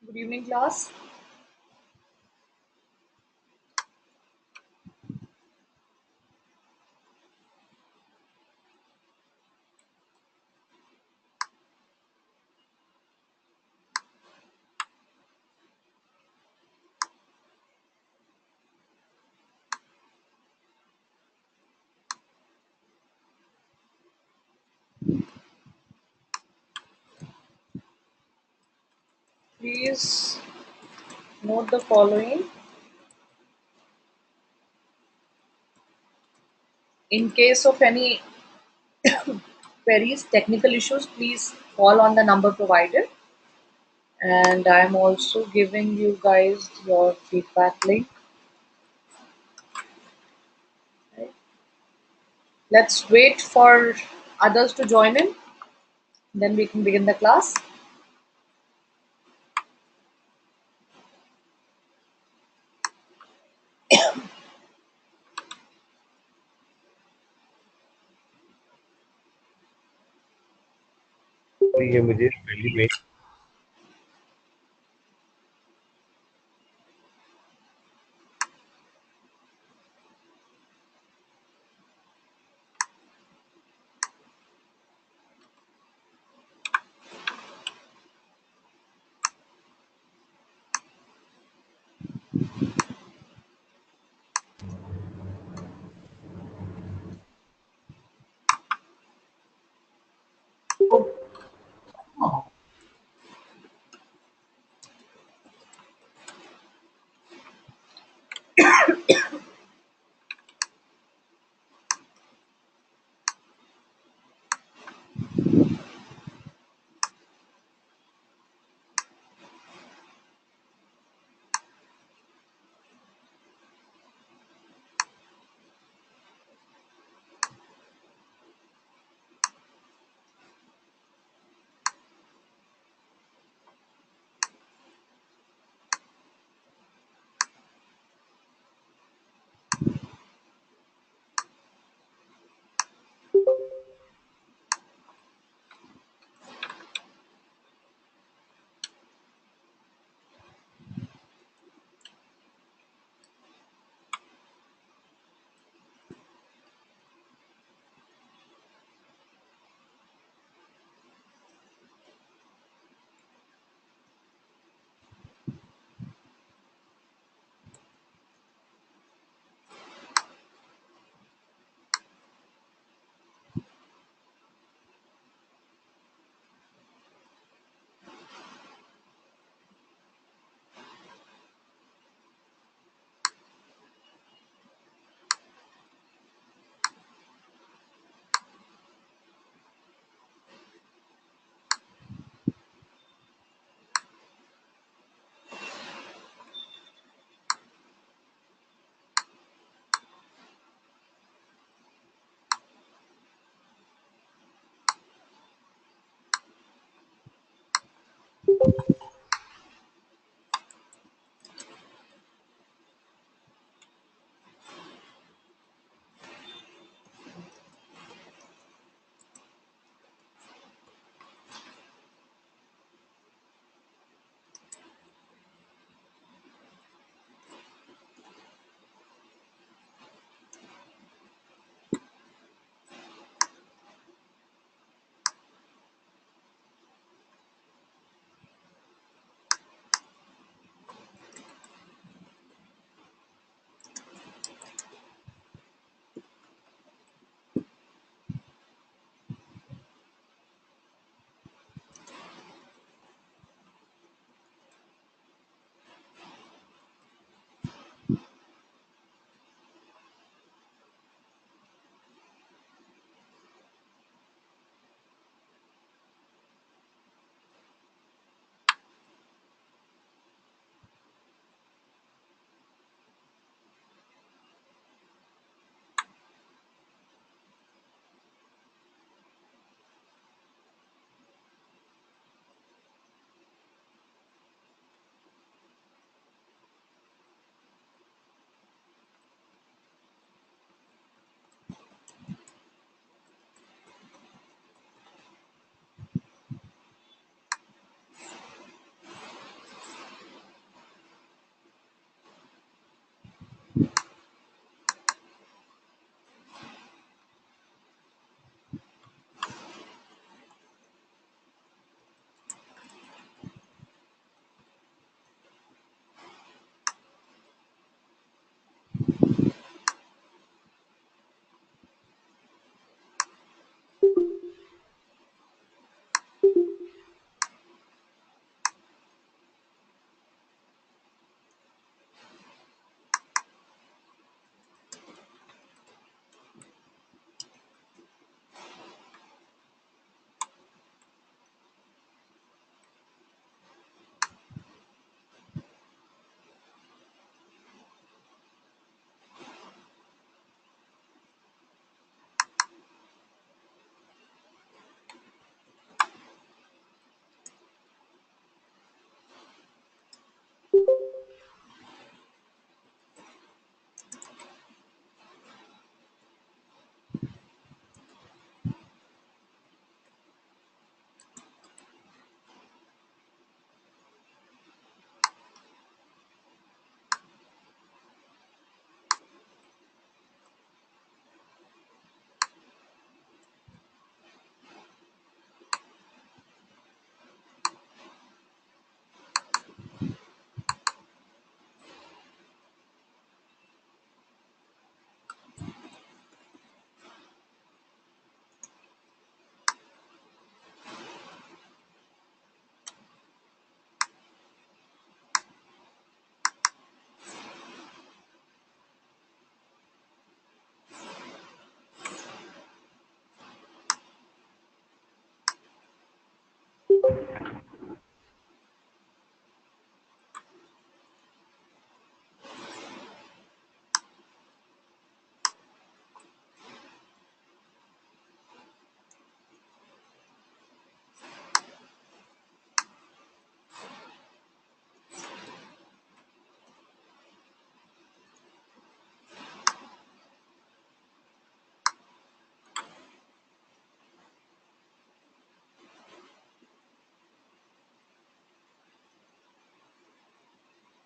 Good evening, class. Please note the following. In case of any queries, technical issues, please call on the number provided. And I'm also giving you guys your feedback link. Right? Let's wait for others to join in. Then we can begin the class. ये मुझे पहली mail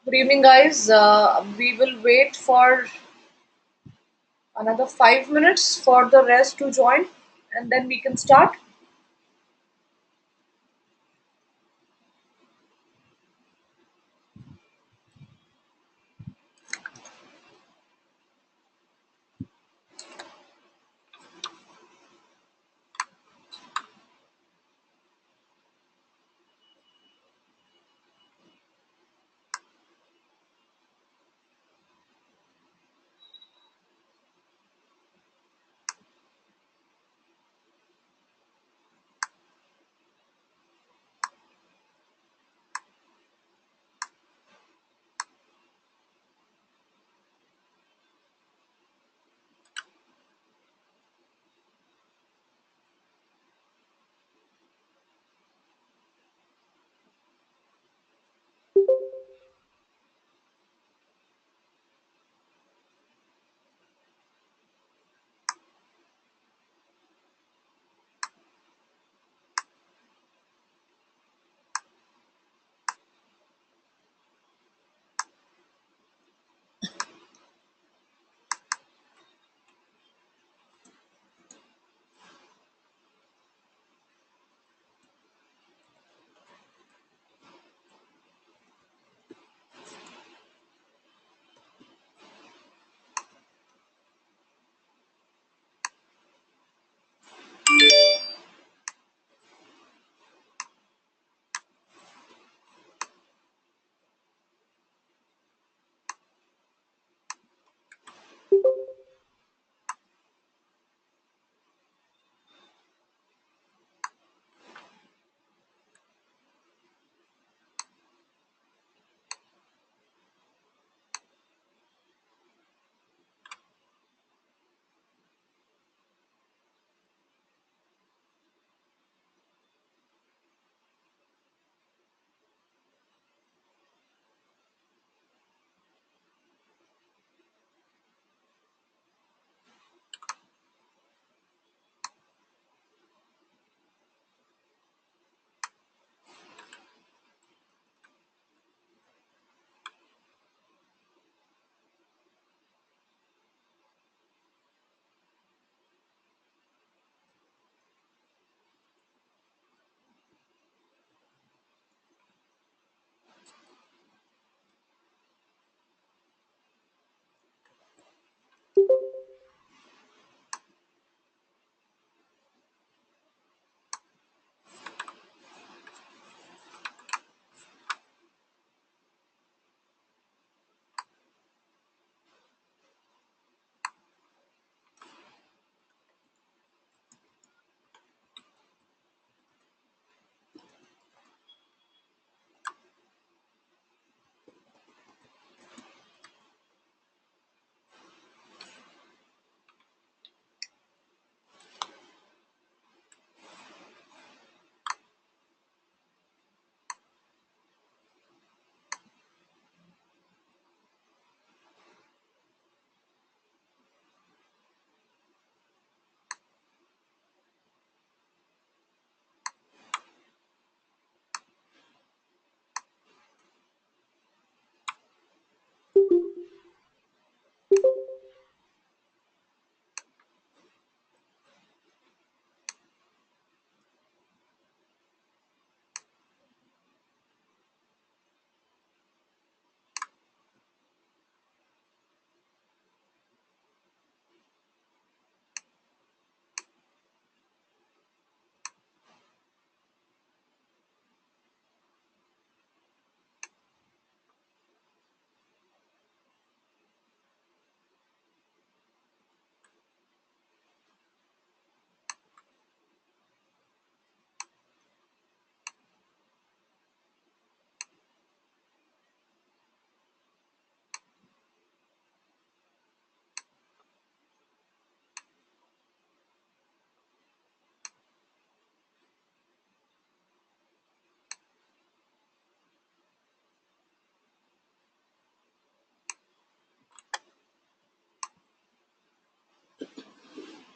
Good evening, guys. We will wait for another 5 minutes for the rest to join, and then we can start.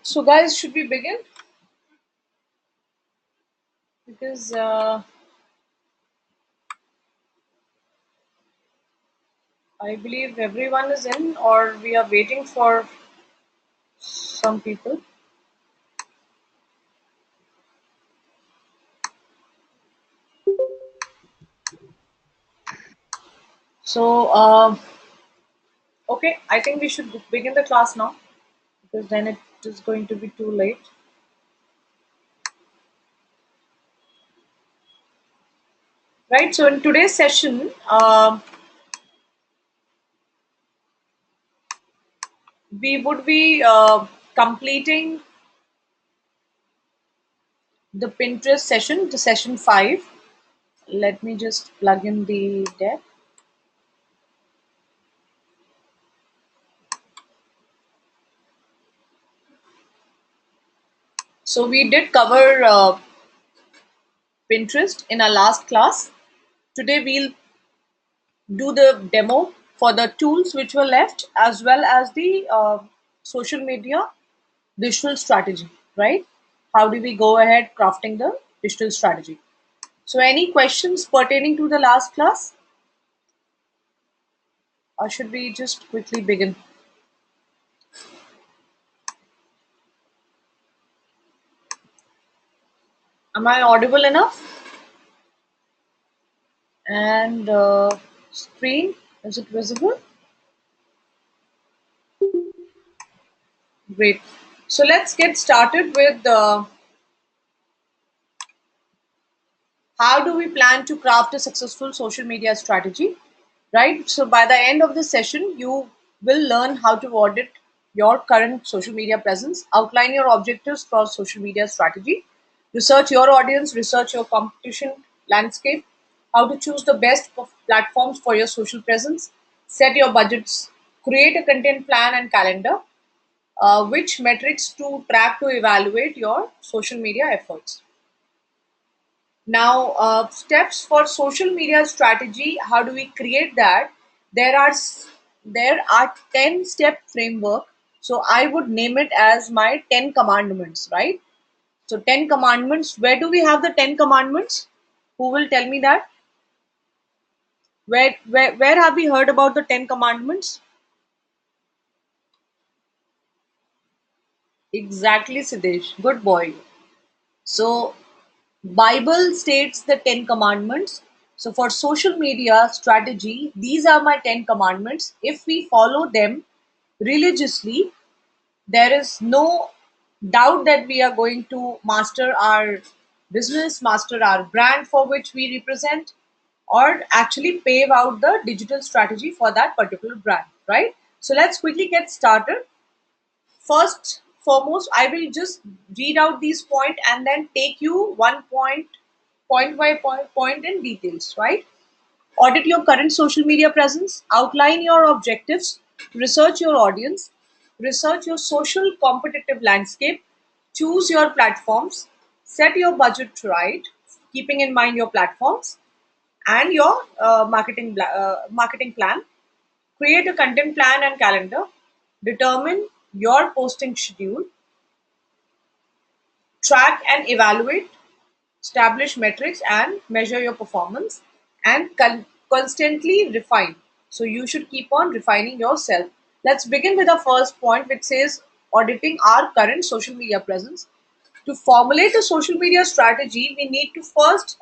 So, guys, should we begin? Because I believe everyone is in, or we are waiting for some people. So, okay, I think we should begin the class now because then it is going to be too late. Right. So, in today's session, we would be completing the Pinterest session, the session 5. Let me just plug in the deck. So, we did cover Pinterest in our last class. Today, we'll do the demo for the tools which were left as well as the social media digital strategy, right? How do we go ahead crafting the digital strategy? So, any questions pertaining to the last class, or should we just quickly begin? Am I audible enough? And screen, is it visible? Great. So, let's get started with how do we plan to craft a successful social media strategy, right? So by the end of the session you will learn how to audit your current social media presence, outline your objectives for social media strategy, research your audience, research your competition landscape, how to choose the best platforms for your social presence, set your budgets, create a content plan and calendar, which metrics to track to evaluate your social media efforts. Now, steps for social media strategy. How do we create that? There are 10-step framework. So I would name it as my 10 commandments, right? So 10 commandments. Where do we have the 10 commandments? Who will tell me that? Where have we heard about the 10 commandments? Exactly, Siddesh. Good boy. So Bible states the 10 commandments. So for social media strategy, these are my 10 commandments. If we follow them religiously, there is no doubt that we are going to master our business, master our brand for which we represent, or actually pave out the digital strategy for that particular brand, right? So let's quickly get started. First, foremost, I will just read out these points and then take you one point by point in details, right? Audit your current social media presence, outline your objectives, research your audience, research your social competitive landscape, choose your platforms, set your budget right, keeping in mind your platforms and your marketing plan, create a content plan and calendar, determine your posting schedule, track and evaluate, establish metrics and measure your performance, and constantly refine. So you should keep on refining yourself. Let's begin with the first point, which says auditing our current social media presence. To formulate a social media strategy, we need to first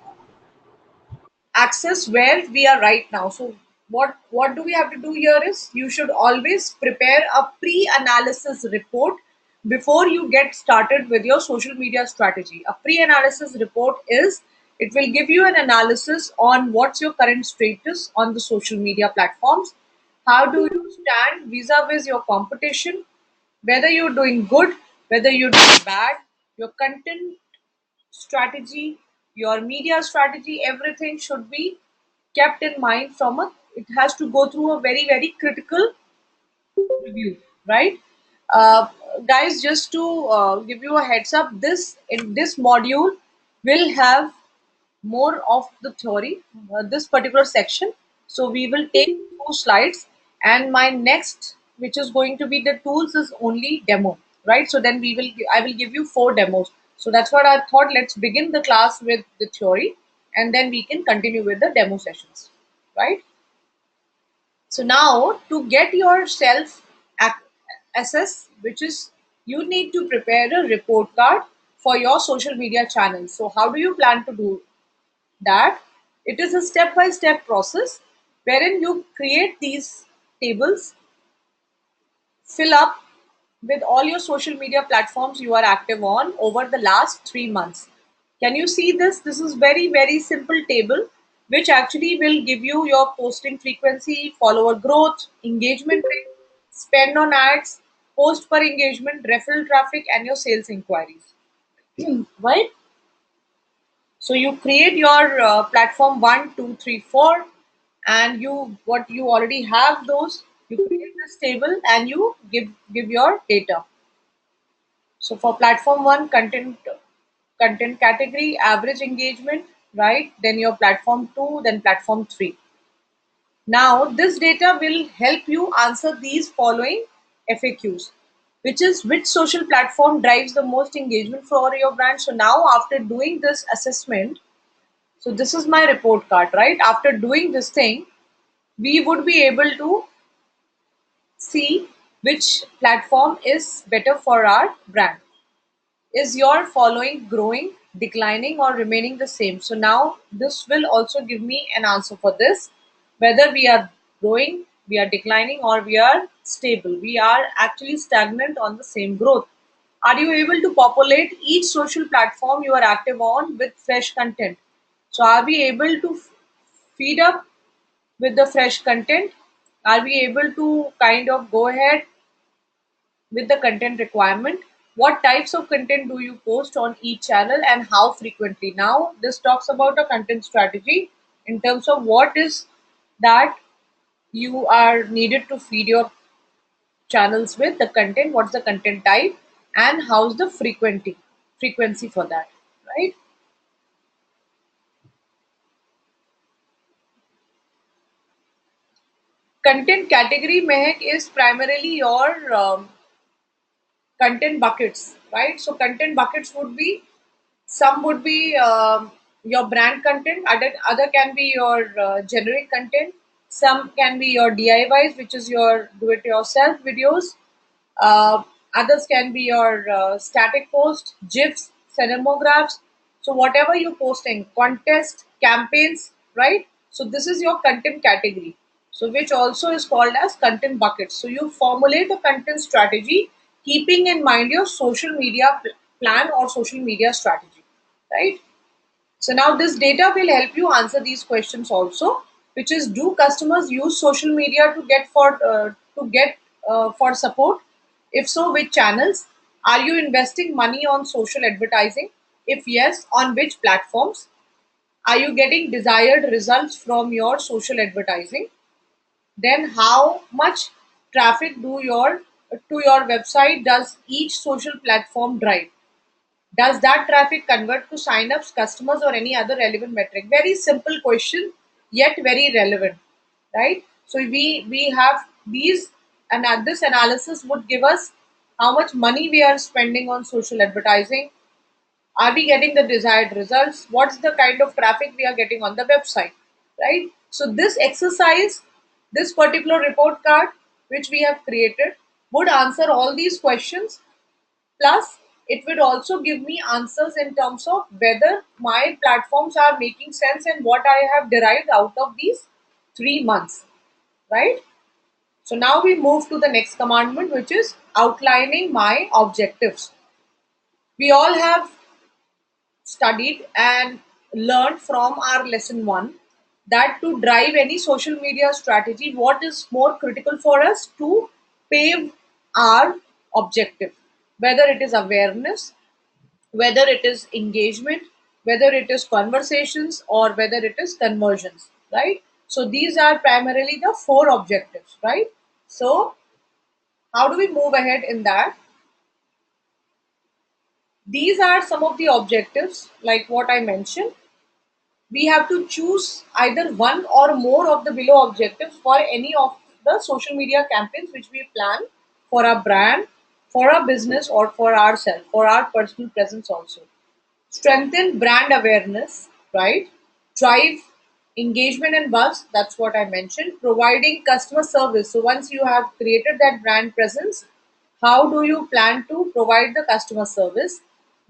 access where we are right now. So what do we have to do here is you should always prepare a pre-analysis report before you get started with your social media strategy. A pre-analysis report is, it will give you an analysis on what's your current status on the social media platforms, how do you stand vis-a-vis your competition, whether you're doing good, whether you're doing bad, your content strategy, your media strategy, everything should be kept in mind from a, it has to go through a very, very critical review, right? Uh, Guys, just to give you a heads up, this in this module will have more of the theory, this particular section. So we will take 2 slides, and my next, which is going to be the tools, is only demo. right? So then I will give you 4 demos. So that's what I thought. Let's begin the class with the theory, and then we can continue with the demo sessions, right? So now to get your self assess, which is you need to prepare a report card for your social media channels. So how do you plan to do that? It is a step-by-step process wherein you create these tables, fill up with all your social media platforms you are active on over the last 3 months. Can you see this? This is very, very simple table which actually will give you your posting frequency, follower growth, engagement rate, spend on ads, post per engagement, referral traffic, and your sales inquiries. Right? So you create your platform 1, 2, 3, 4, and you already have those. You create this table and you give your data. So for platform one, content category, average engagement, right? Then your platform two, then platform three. Now this data will help you answer these following FAQs, which is which social platform drives the most engagement for your brand. So now after doing this assessment, so this is my report card, right? After doing this thing, we would be able to see which platform is better for our brand. Is your following growing, declining, or remaining the same? So now this will also give me an answer for this, whether we are growing, we are declining, or we are stable. We are actually stagnant on the same growth. Are you able to populate each social platform you are active on with fresh content? So are we able to feed up with the fresh content? Are we able to kind of go ahead with the content requirement? What types of content do you post on each channel and how frequently? Now this talks about a content strategy in terms of what is that you are needed to feed your channels with the content, what's the content type, and how's the frequency for that, right? Content category, Mehak, is primarily your content buckets, right? So content buckets would be, some would be your brand content, other can be your generic content, some can be your DIYs, which is your do it yourself videos, uh, others can be your static post, GIFs, cinemagraphs. So whatever you're posting, contest, campaigns, right? So this is your content category. So which also is called as content buckets. So you formulate a content strategy keeping in mind your social media plan or social media strategy, right? So now this data will help you answer these questions also, which is, do customers use social media to get for support? If so, which channels? Are you investing money on social advertising? If yes, on which platforms? Are you getting desired results from your social advertising? Then how much traffic do your to your website does each social platform drive? Does that traffic convert to sign-ups, customers, or any other relevant metric? Very simple question, yet very relevant, right? So we have these, and this analysis would give us how much money we are spending on social advertising. Are we getting the desired results? What's the kind of traffic we are getting on the website, right? So this exercise, this particular report card which we have created would answer all these questions. Plus, it would also give me answers in terms of whether my platforms are making sense and what I have derived out of these 3 months, right? So now we move to the next commandment, which is outlining my objectives. We all have studied and learned from our lesson one that to drive any social media strategy, what is more critical for us to pave our objective, whether it is awareness, whether it is engagement, whether it is conversations, or whether it is conversions, right? So these are primarily the 4 objectives, right? So how do we move ahead in that? These are some of the objectives, like what I mentioned. We have to choose either one or more of the below objectives for any of the social media campaigns which we plan for our brand, for our business or for ourselves, for our personal presence also. Strengthen brand awareness, right? Drive engagement and buzz, that's what I mentioned. Providing customer service. So once you have created that brand presence, how do you plan to provide the customer service?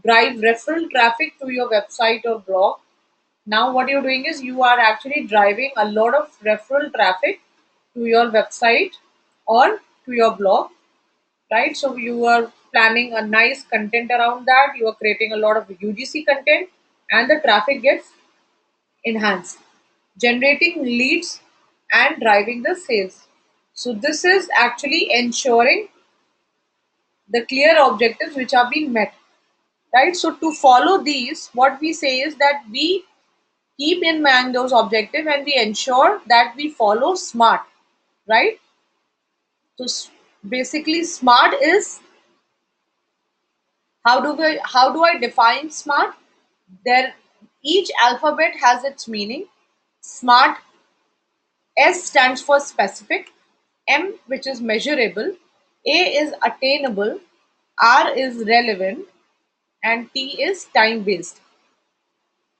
Drive referral traffic to your website or blog. Now what you're doing is you are actually driving a lot of referral traffic to your website or to your blog, right? So you are planning a nice content around that. You are creating a lot of UGC content, and the traffic gets enhanced, generating leads and driving the sales. So this is actually ensuring the clear objectives which are being met, right? So to follow these, what we say is that we keep in mind those objectives and we ensure that we follow SMART, right? So basically, SMART is, how do I define SMART? There, each alphabet has its meaning. SMART, S stands for specific, M which is measurable, A is attainable, R is relevant, and T is time based.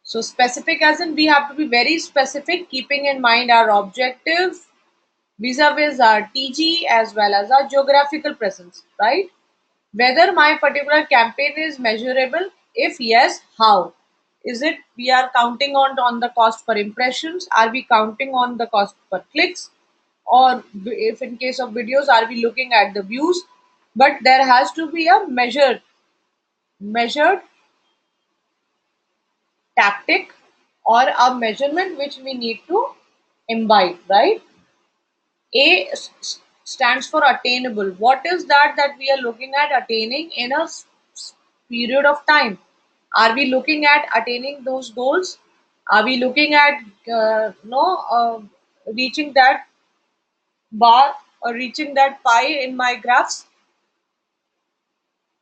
So specific as in we have to be very specific, keeping in mind our objective vis-a-vis our TG as well as our geographical presence, right? Whether my particular campaign is measurable, if yes, how? Is it we are counting on the cost per impressions? Are we counting on the cost per clicks? Or if in case of videos, are we looking at the views? But there has to be a measured tactic or a measurement which we need to imbibe, right? Stands for attainable. What is that we are looking at attaining in a period of time? Are we looking at attaining those goals? Are we looking at no reaching that bar or reaching that pie in my graphs?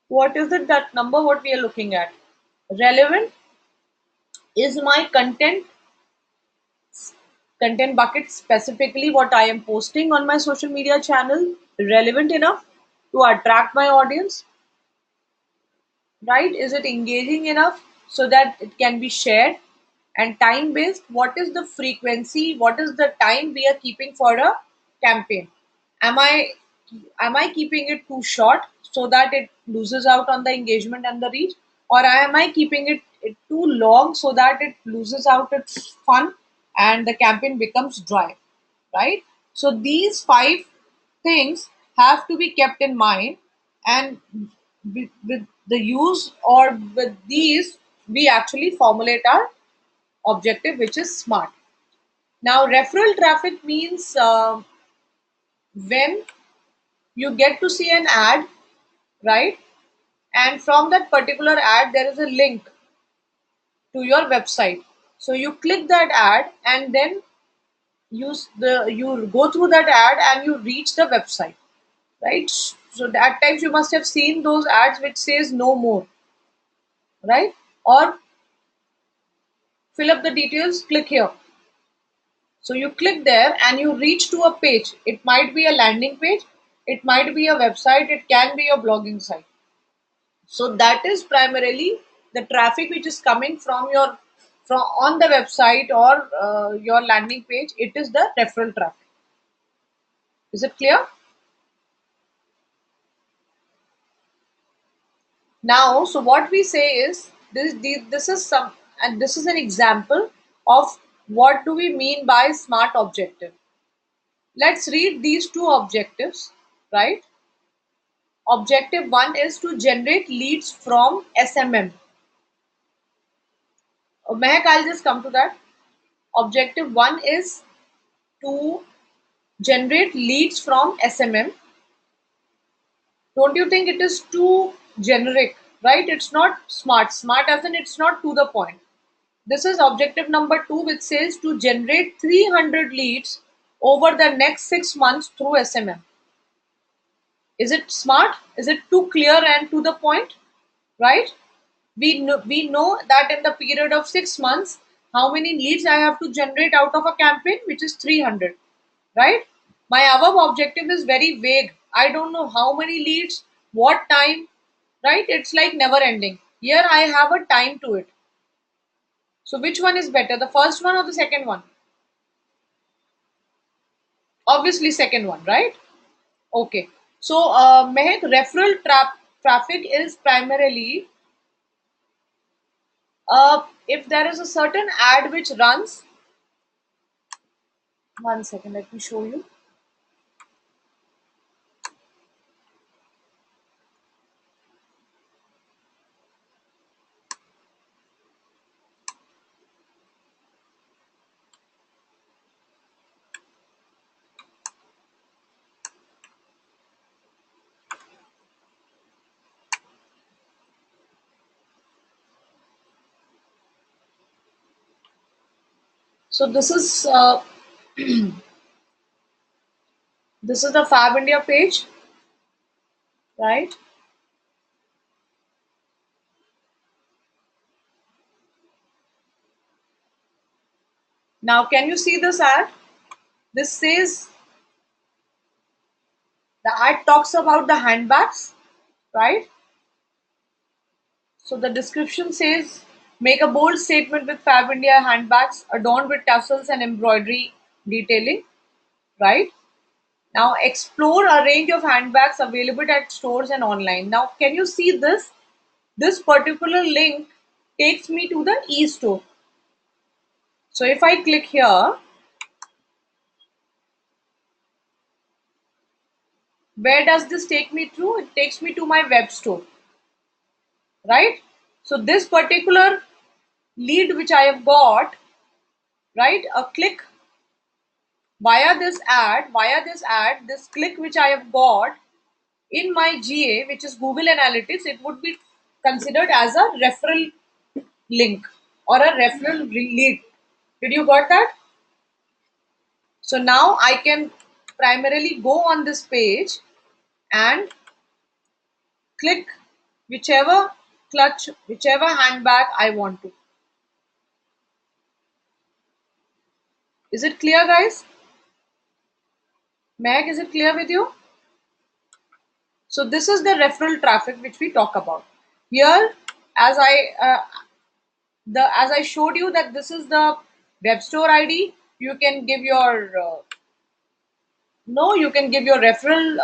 What is it that number what we are looking at? Relevant, is my content bucket, specifically what I am posting on my social media channel, relevant enough to attract my audience, right? Is it engaging enough so that it can be shared? And time based, what is the frequency, what is the time we are keeping for a campaign? Am i am i keeping it too short so that it loses out on the engagement and the reach, or am I keeping it too long so that it loses out its fun and the campaign becomes dry, right? So these five things have to be kept in mind, and with the use or with these we actually formulate our objective, which is SMART. Now referral traffic means when you get to see an ad, right? And from that particular ad there is a link to your website. So you click that ad and then you go through that ad and you reach the website, right? So at times you must have seen those ads which says no more, right? Or fill up the details, click here. So you click there and you reach to a page. It might be a landing page, it might be a website, it can be a blogging site. So that is primarily the traffic which is coming from on the website or your landing page. It is the referral traffic. Is it clear? Now, so what we say is this is some, and this is an example of what do we mean by SMART objective. Let's read these two objectives, right? Objective one is to generate leads from SMM. Mehak, I'll just come to that. Objective one is to generate leads from SMM. Don't you think it is too generic, right? It's not smart. Smart as in it's not to the point. This is objective number two, which says to generate 300 leads over the next 6 months through SMM. Is it smart? Is it too clear and to the point? Right? We know that in the period of 6 months, how many leads I have to generate out of a campaign, which is 300. Right? My above objective is very vague. I don't know how many leads, what time, right? It's like never ending. Here I have a time to it. So which one is better, the first one or the second one? Obviously second one, right? Okay. So Mehak, traffic is primarily if there is a certain ad which runs. One second, let me show you. So this is the Fab India page, right? Now, can you see this ad? This says the ad talks about the handbags, right? So the description says make a bold statement with Fab India handbags adorned with tassels and embroidery detailing, right? Now explore a range of handbags available at stores and online. Now, can you see this? This particular link takes me to the e-store. So if I click here, where does this take me to? It takes me to my web store, right? So this particular lead which I have got, right? A click this click which I have got in my GA, which is Google Analytics, it would be considered as a referral link or a referral lead. Did you got that? So now I can primarily go on this page and click whichever whichever handbag I want to. Is it clear, guys? Meg, is it clear with you? So this is the referral traffic which we talk about. Here, as I showed you that this is the web store ID. You can give your no, you can give your referral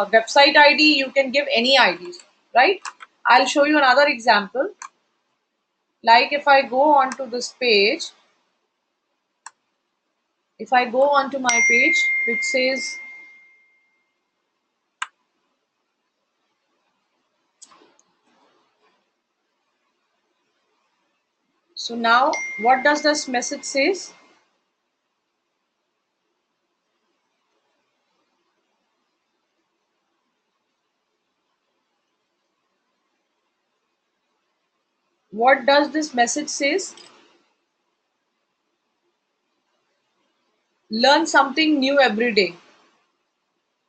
website ID. You can give any IDs, right? I'll show you another example. Like if I go onto this page, if I go onto my page which says, so now what does this message says? What does this message says? Learn something new every day,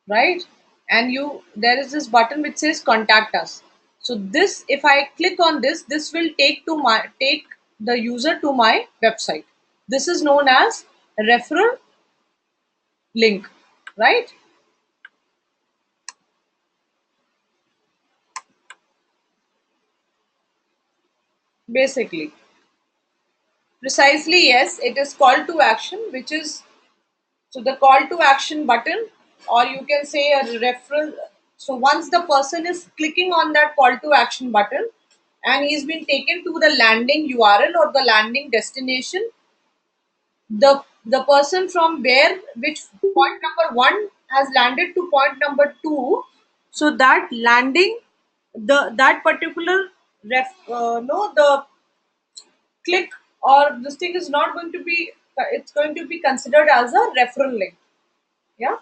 right? And you there is this button which says contact us. So this, if I click on this, this will take the user to my website. This is known as referral link, right? Basically, precisely, yes, it is call to action, which is, so the call to action button, or you can say a referral. So once the person is clicking on that call to action button and he's been taken to the landing URL or the landing destination, the person from where which point number one has landed to point number two, so that landing, that particular no, the click or this thing is not going to be, it's going to be considered as a referral link. Yeah.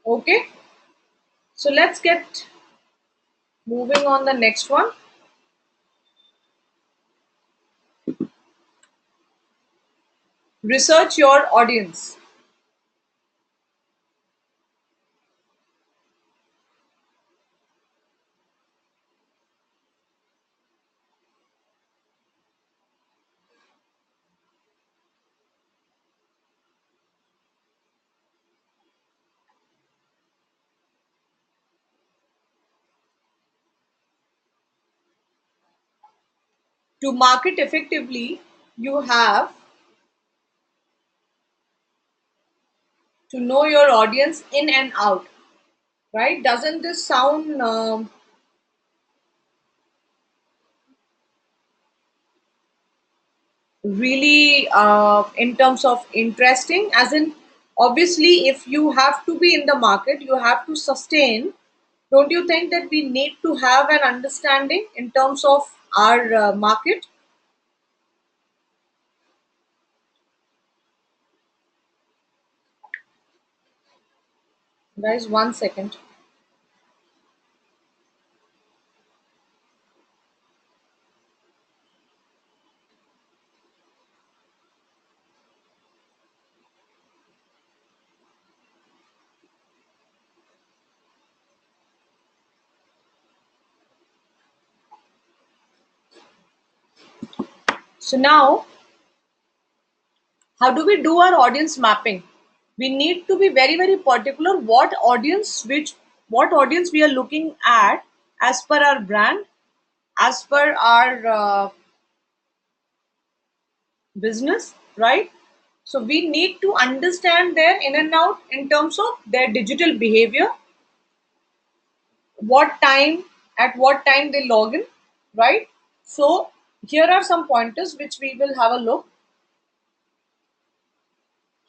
Okay, so let's get Moving on the next one. Research your audience. To market effectively, you have to know your audience in and out, right? Doesn't this sound really in terms of interesting? As in, obviously, if you have to be in the market, you have to sustain. Don't you think that we need to have an understanding in terms of our market? Guys, 1 second. So now, how do we do our audience mapping? We need to be very, very particular what audience we are looking at as per our brand, as per our business, right? So we need to understand their in and out in terms of their digital behavior, what time, at what time they log in, right? So here are some pointers which we will have a look.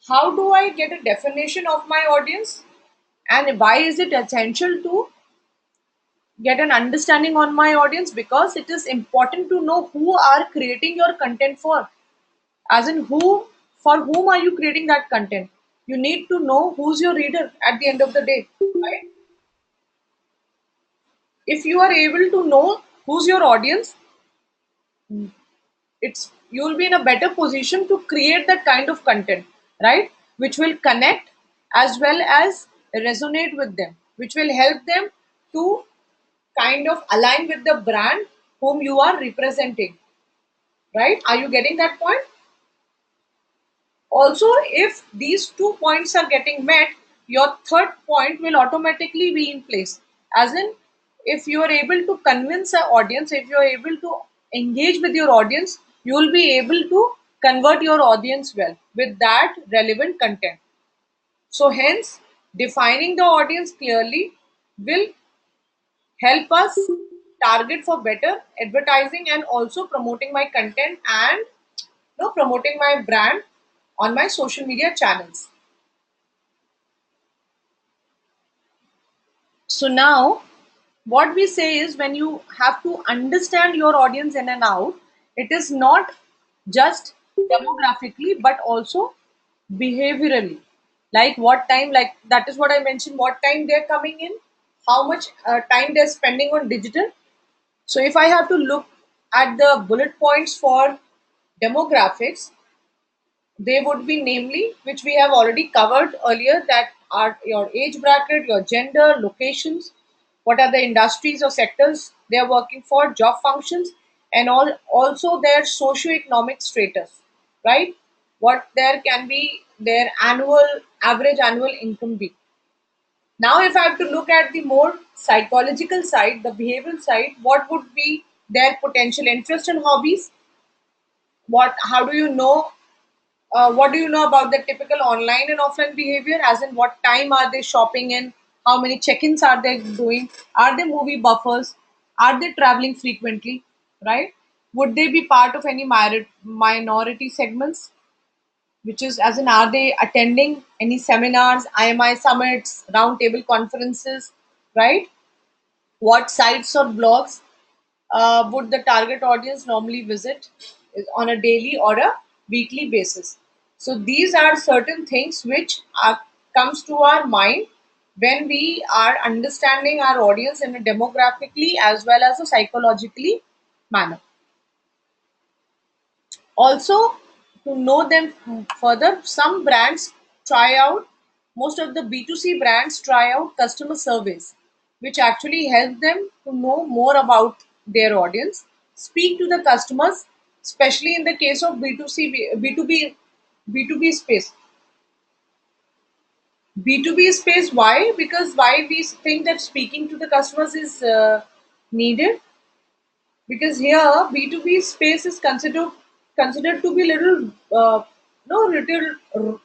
How do I get a definition of my audience? And why is it essential to get an understanding on my audience? Because it is important to know who are creating your content for. As in, who, for whom are you creating that content? You need to know who's your reader at the end of the day, right? If you are able to know who's your audience, it's you'll be in a better position to create that kind of content, right? Which will connect as well as resonate with them, which will help them to kind of align with the brand whom you are representing, right? Are you getting that point? Also, if these 2 points are getting met, your third point will automatically be in place. As in, if you are able to convince an audience, if you are able to engage with your audience, you will be able to convert your audience well with that relevant content. So, hence, defining the audience clearly will help us target for better advertising and also promoting my content and promoting my brand on my social media channels. So now what we say is, when you have to understand your audience in and out, it is not just demographically but also behaviorally. Like what time, like that is what I mentioned, what time they're coming in, how much time they're spending on digital. So if I have to look at the bullet points for demographics, they would be namely, which we have already covered earlier, that are your age bracket, your gender, locations, what are the industries or sectors they are working for, job functions, and also their socio-economic status, right? What there can be their average annual income be. Now, if I have to look at the more psychological side, the behavioral side, what would be their potential interest and hobbies? How do you know what do you know about the typical online and offline behavior? As in, what time are they shopping in? How many check-ins are they doing? Are they movie buffers? Are they traveling frequently? Right? Would they be part of any minority segments? Which is, as in, are they attending any seminars, IMI summits, roundtable conferences? Right? What sites or blogs would the target audience normally visit on a daily or a weekly basis? So these are certain things which comes to our mind when we are understanding our audience in a demographically as well as a psychologically manner. Also, to know them further, some brands try out, most of the B2C brands try out customer surveys, which actually help them to know more about their audience, speak to the customers, especially in the case of B2C, B2B, B2B space. B2B space, why? Because why we think that speaking to the customers is needed? Because here B2B space is considered to be little no little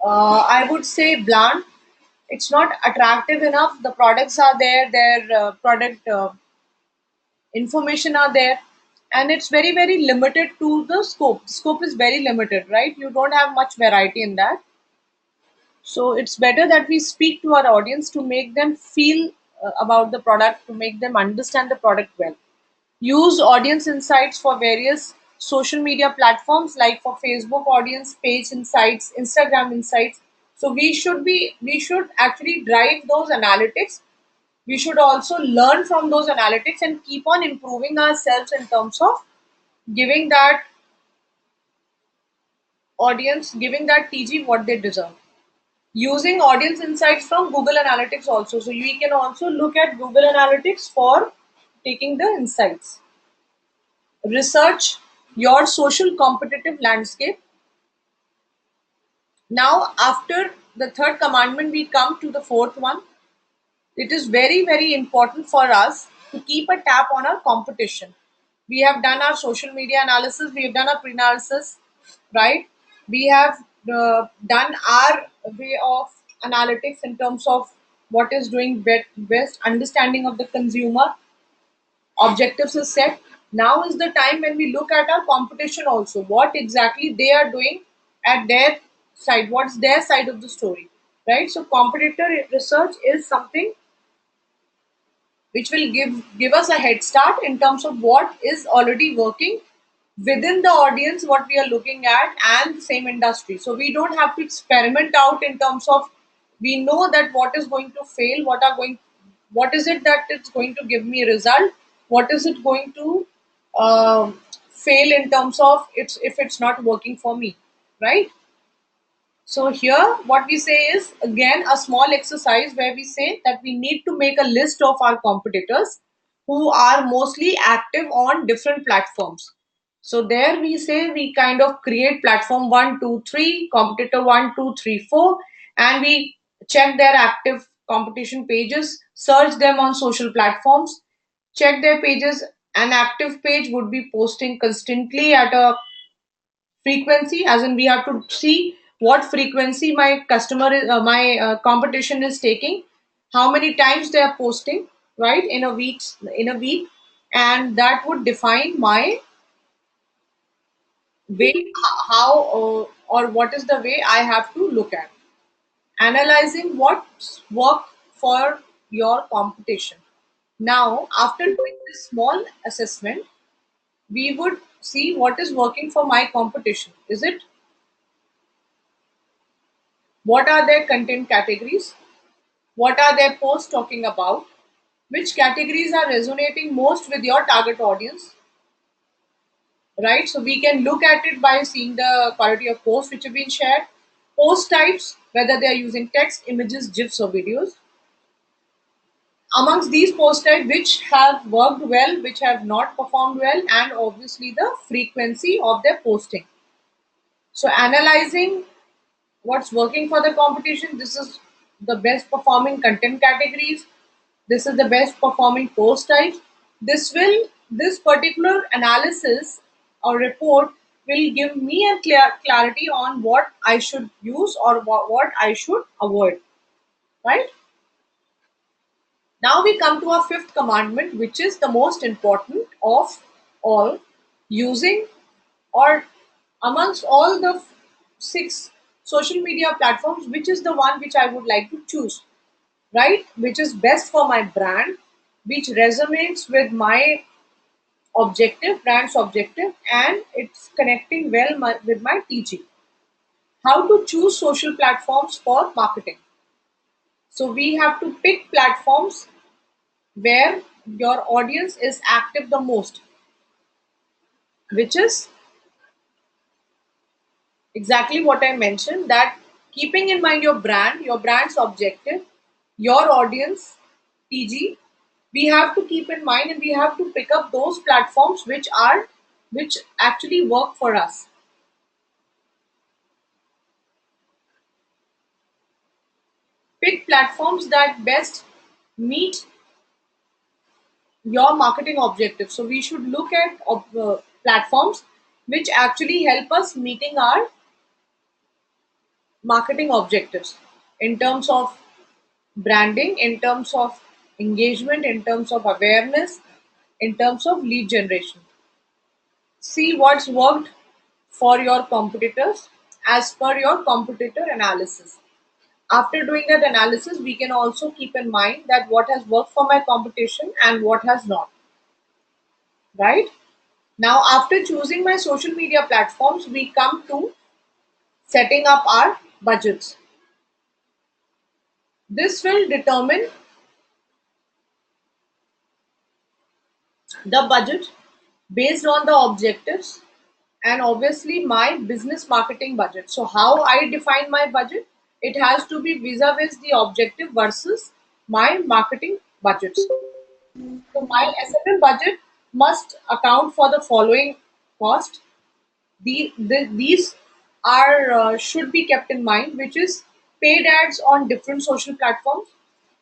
I would say bland. It's not attractive enough. The products are there, their product information are there, and it's very limited to the scope. Scope is very limited, right? You don't have much variety in that. So it's better that we speak to our audience to make them feel about the product, to make them understand the product well. Use audience insights for various social media platforms like for Facebook audience page insights, Instagram insights. So we should actually drive those analytics. We should also learn from those analytics and keep on improving ourselves in terms of giving that audience, giving that TG what they deserve. Using audience insights from Google Analytics also. So we can also look at Google Analytics for taking the insights. Research your social competitive landscape. Now, after the third commandment, we come to the fourth one. It is very important for us to keep a tap on our competition. We have done our social media analysis, we have done our pre-analysis, right? We have done our way of analytics in terms of what is doing best, understanding of the consumer, objectives is set. Now is the time when we look at our competition also, what exactly they are doing at their side, what's their side of the story, right? So competitor research is something which will give us a head start in terms of what is already working within the audience what we are looking at and the same industry. So we don't have to experiment out in terms of, we know that what is going to fail, what is it that it's going to give me a result, what is it going to fail in terms of it's if it's not working for me, right? So here what we say is again a small exercise where we say that we need to make a list of our competitors who are mostly active on different platforms. So there we say we kind of create platform 1, 2, 3, competitor 1, 2, 3, 4, and we check their active competition pages, search them on social platforms, check their pages. An active page would be posting constantly at a frequency, as in we have to see what frequency my customer is my competition is taking, how many times they are posting, right, in a week, and that would define my way, how or what is the way I have to look at analyzing what's work for your competition. Now after doing this small assessment, we would see what is working for my competition. Is it, what are their content categories? What are their posts talking about? Which categories are resonating most with your target audience? Right? So we can look at it by seeing the quality of posts which have been shared, post types, whether they are using text, images, GIFs, or videos. Amongst these post types, which have worked well, which have not performed well, and obviously the frequency of their posting. So analyzing what's working for the competition, this is the best performing content categories, this is the best performing post types. This particular analysis or report will give me a clarity on what I should use or what I should avoid, right? Now we come to our fifth commandment, which is the most important of all. Using, or amongst all the six social media platforms, which is the one which I would like to choose, right? Which is best for my brand, which resonates with my brand's objective, and it's connecting well with my teaching. How to choose social platforms for marketing. So we have to pick platforms where your audience is active the most, which is exactly what I mentioned, that keeping in mind your brand's objective, your audience, TG, we have to keep in mind and we have to pick up those platforms which actually work for us. Pick platforms that best meet your marketing objectives. So we should look at platforms which actually help us meeting our marketing objectives in terms of branding, in terms of engagement, in terms of awareness, in terms of lead generation. See what's worked for your competitors as per your competitor analysis. After doing that analysis, we can also keep in mind that what has worked for my competition and what has not, right? Now, after choosing my social media platforms, we come to setting up our budgets. This will determine the budget based on the objectives and obviously my business marketing budget. So, how I define my budget, it has to be vis-a-vis the objective versus my marketing budgets. So, my SMM budget must account for the following cost. These are should be kept in mind, which is paid ads on different social platforms.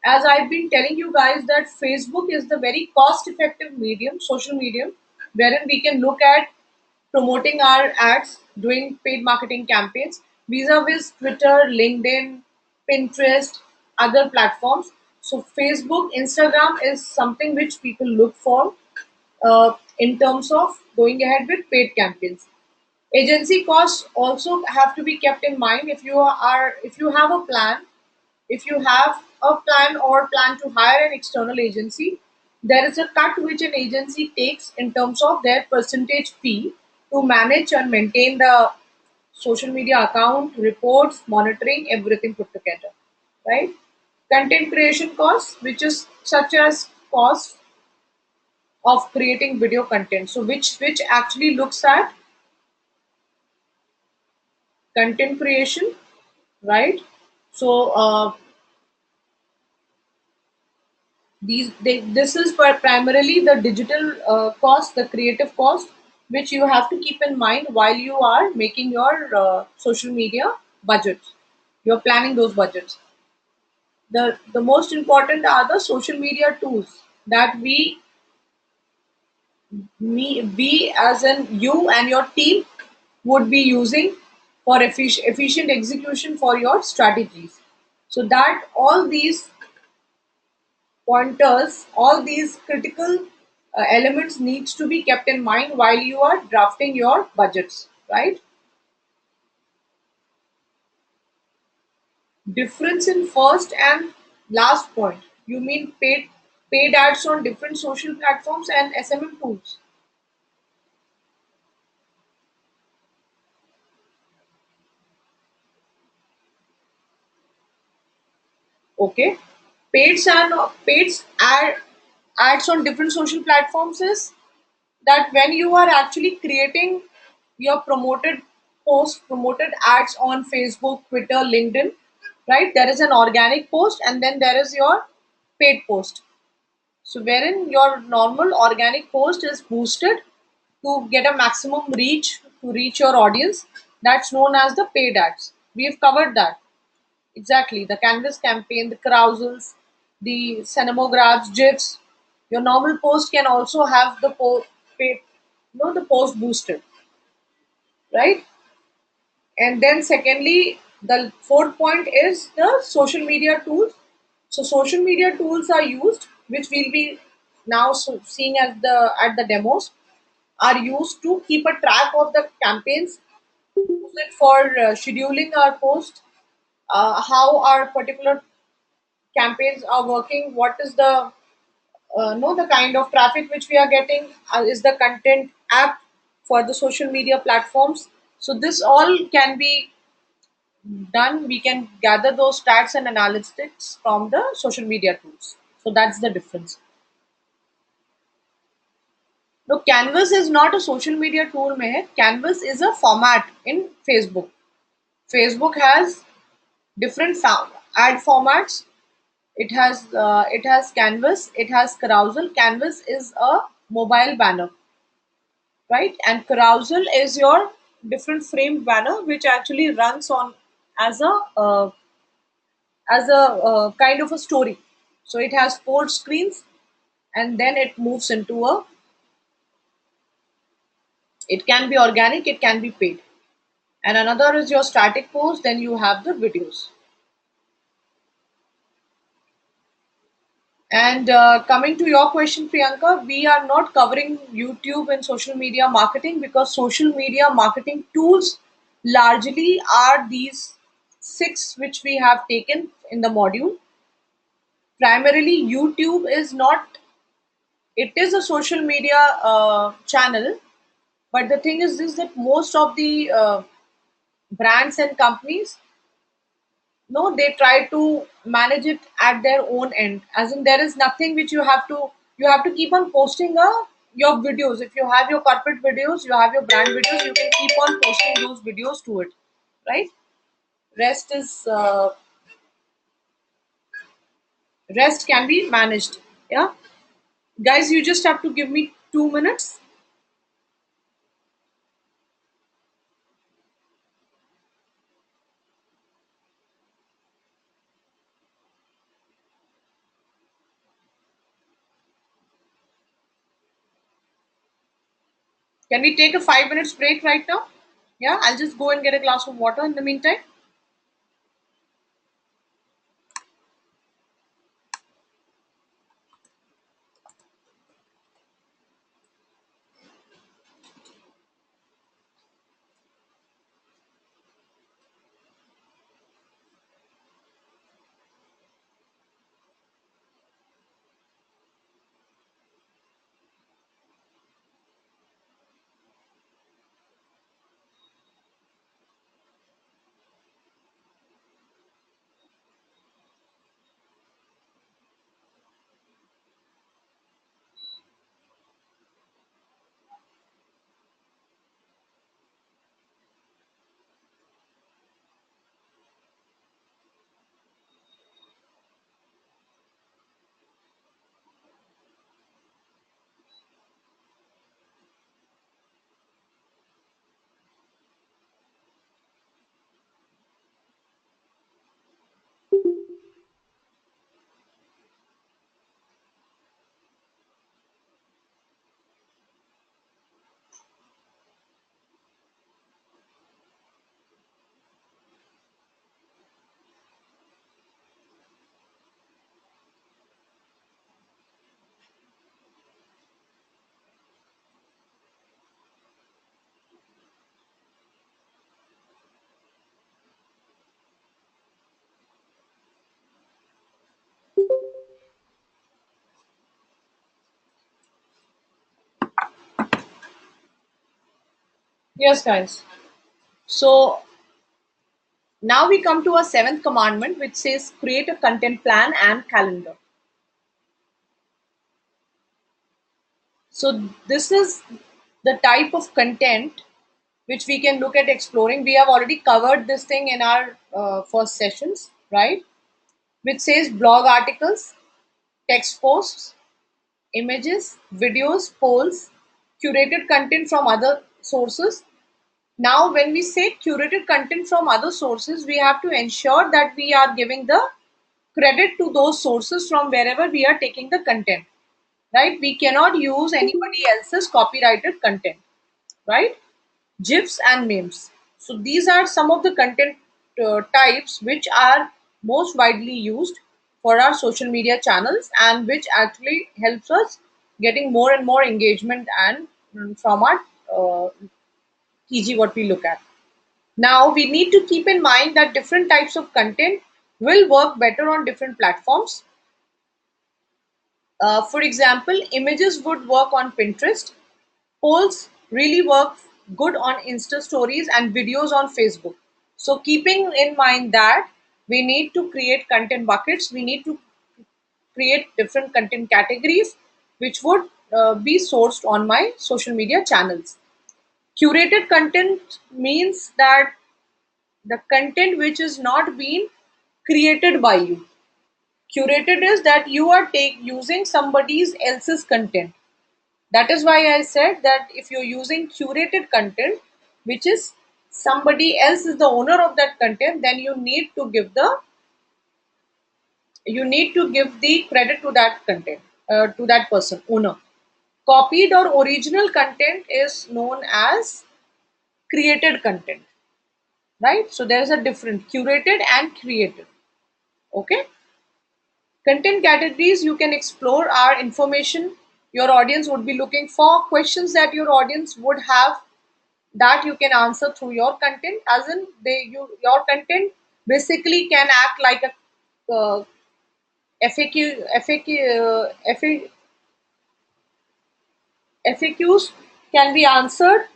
As I've been telling you guys that Facebook is the very cost effective medium, social medium, wherein we can look at promoting our ads, doing paid marketing campaigns vis-a-vis Twitter, LinkedIn, Pinterest, other platforms. So Facebook, Instagram is something which people look for in terms of going ahead with paid campaigns. Agency costs also have to be kept in mind. If you have a plan, if you have a plan or plan to hire an external agency, there is a cut which an agency takes in terms of their percentage fee to manage and maintain the social media account, reports, monitoring, everything put together, right? Content creation costs, which is such as cost of creating video content. So which actually looks at content creation, right? So this is primarily the digital cost, the creative cost, which you have to keep in mind while you are making your social media budgets. You're planning those budgets. The most important are the social media tools that we as in you and your team would be using for efficient execution for your strategies. So that all these pointers, all these critical elements needs to be kept in mind while you are drafting your budgets, right? Difference in first and last point. You mean paid ads on different social platforms and SMM tools. Okay. Paid ads on different social platforms is that when you are actually creating your promoted ads on Facebook, Twitter, LinkedIn, right? There is an organic post and then there is your paid post. So wherein your normal organic post is boosted to get a maximum reach to reach your audience, that's known as the paid ads. We've covered that. Exactly. The canvas campaign, the carousels, the cinemograph, GIFs. Your normal post can also have the paid, no, the post boosted, right? And then secondly, the fourth point is the social media tools. So social media tools are used, which we'll be now seeing as the at the demos, are used to keep a track of the campaigns, use it for scheduling our post, how our particular campaigns are working, what is the know the kind of traffic which we are getting, is the content app for the social media platforms. So this all can be done, we can gather those stats and analytics from the social media tools. So that's the difference. No, Canvas is not a social media tool, Meher. Canvas is a format in Facebook. Facebook has different ad formats. It has Canvas, it has Carousel. Canvas is a mobile banner, right? And Carousel is your different framed banner, which actually runs on as a kind of a story. So it has four screens, and then it moves into a. It can be organic, it can be paid, and another is your static post. Then you have the videos. And coming to your question, Priyanka, we are not covering YouTube and social media marketing because social media marketing tools largely are these six which we have taken in the module. Primarily, YouTube is not, it is a social media channel, but the thing is this, that most of the brands and companies, no, they try to manage it at their own end, as in there is nothing which you have to keep on posting your videos. If you have your corporate videos, you have your brand videos, you can keep on posting those videos to it, right? Rest is rest can be managed. Yeah, guys, you just have to give me 2 minutes. Can we take a 5 minutes break right now? Yeah, I'll just go and get a glass of water in the meantime. Yes, guys. So now we come to our seventh commandment, which says create a content plan and calendar. So this is the type of content which we can look at exploring. We have already covered this thing in our first sessions, right? Which says blog articles, text posts, images, videos, polls, curated content from other sources. Now, when we say curated content from other sources, we have to ensure that we are giving the credit to those sources from wherever we are taking the content, right? We cannot use anybody else's copyrighted content, right? GIFs and memes. So these are some of the content types which are most widely used for our social media channels and which actually helps us getting more and more engagement and from our TG what we look at. Now we need to keep in mind that different types of content will work better on different platforms. For example, images would work on Pinterest, polls really work good on Insta stories, and videos on Facebook. So keeping in mind that we need to create content buckets, we need to create different content categories which would be sourced on my social media channels. Curated content means that the content which is not being created by you. Curated is that you are using somebody else's content. That is why I said that if you're using curated content, which is somebody else is the owner of that content, then you need to give the credit to that content, to that person owner. Copied or original content is known as created content, right? So there is a difference, curated and created. Okay. Content categories you can explore are information your audience would be looking for, questions that your audience would have that you can answer through your content, as in your content basically can act like a FAQs can be answered.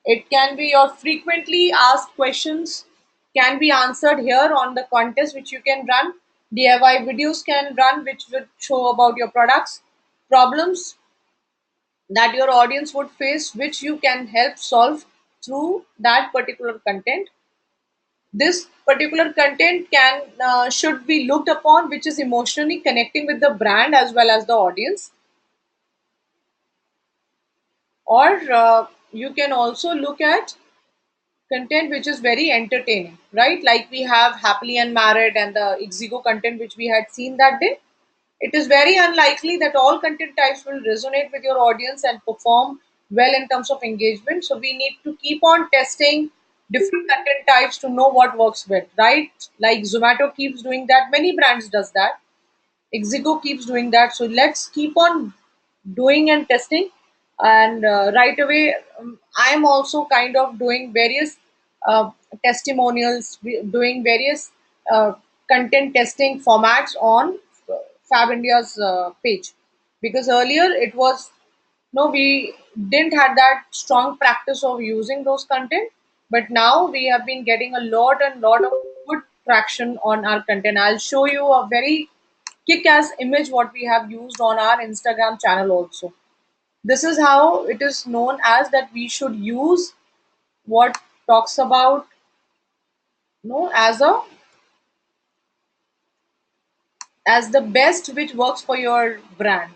It can be your frequently asked questions can be answered here on the contest which you can run. DIY videos can run which would show about your products, problems that your audience would face, which you can help solve through that particular content. This particular content can should be looked upon, which is emotionally connecting with the brand as well as the audience. Or you can also look at content which is very entertaining, right? Like we have happily unmarried and the exigo content which we had seen that day. It is very unlikely that all content types will resonate with your audience and perform well in terms of engagement. So we need to keep on testing different content types to know what works well, right? Like Zomato keeps doing that, many brands does that. Exigo keeps doing that. So let's keep on doing and testing. And right away, I am also kind of doing various uh, testimonials, doing various uh, content testing formats on Fab India's page. Because earlier it was no, we didn't have that strong practice of using those content, but now we have been getting a lot of good traction on our content. I'll show you a very kick-ass image what we have used on our Instagram channel also. This is how it is known as that we should use what talks about as a as the best which works for your brand,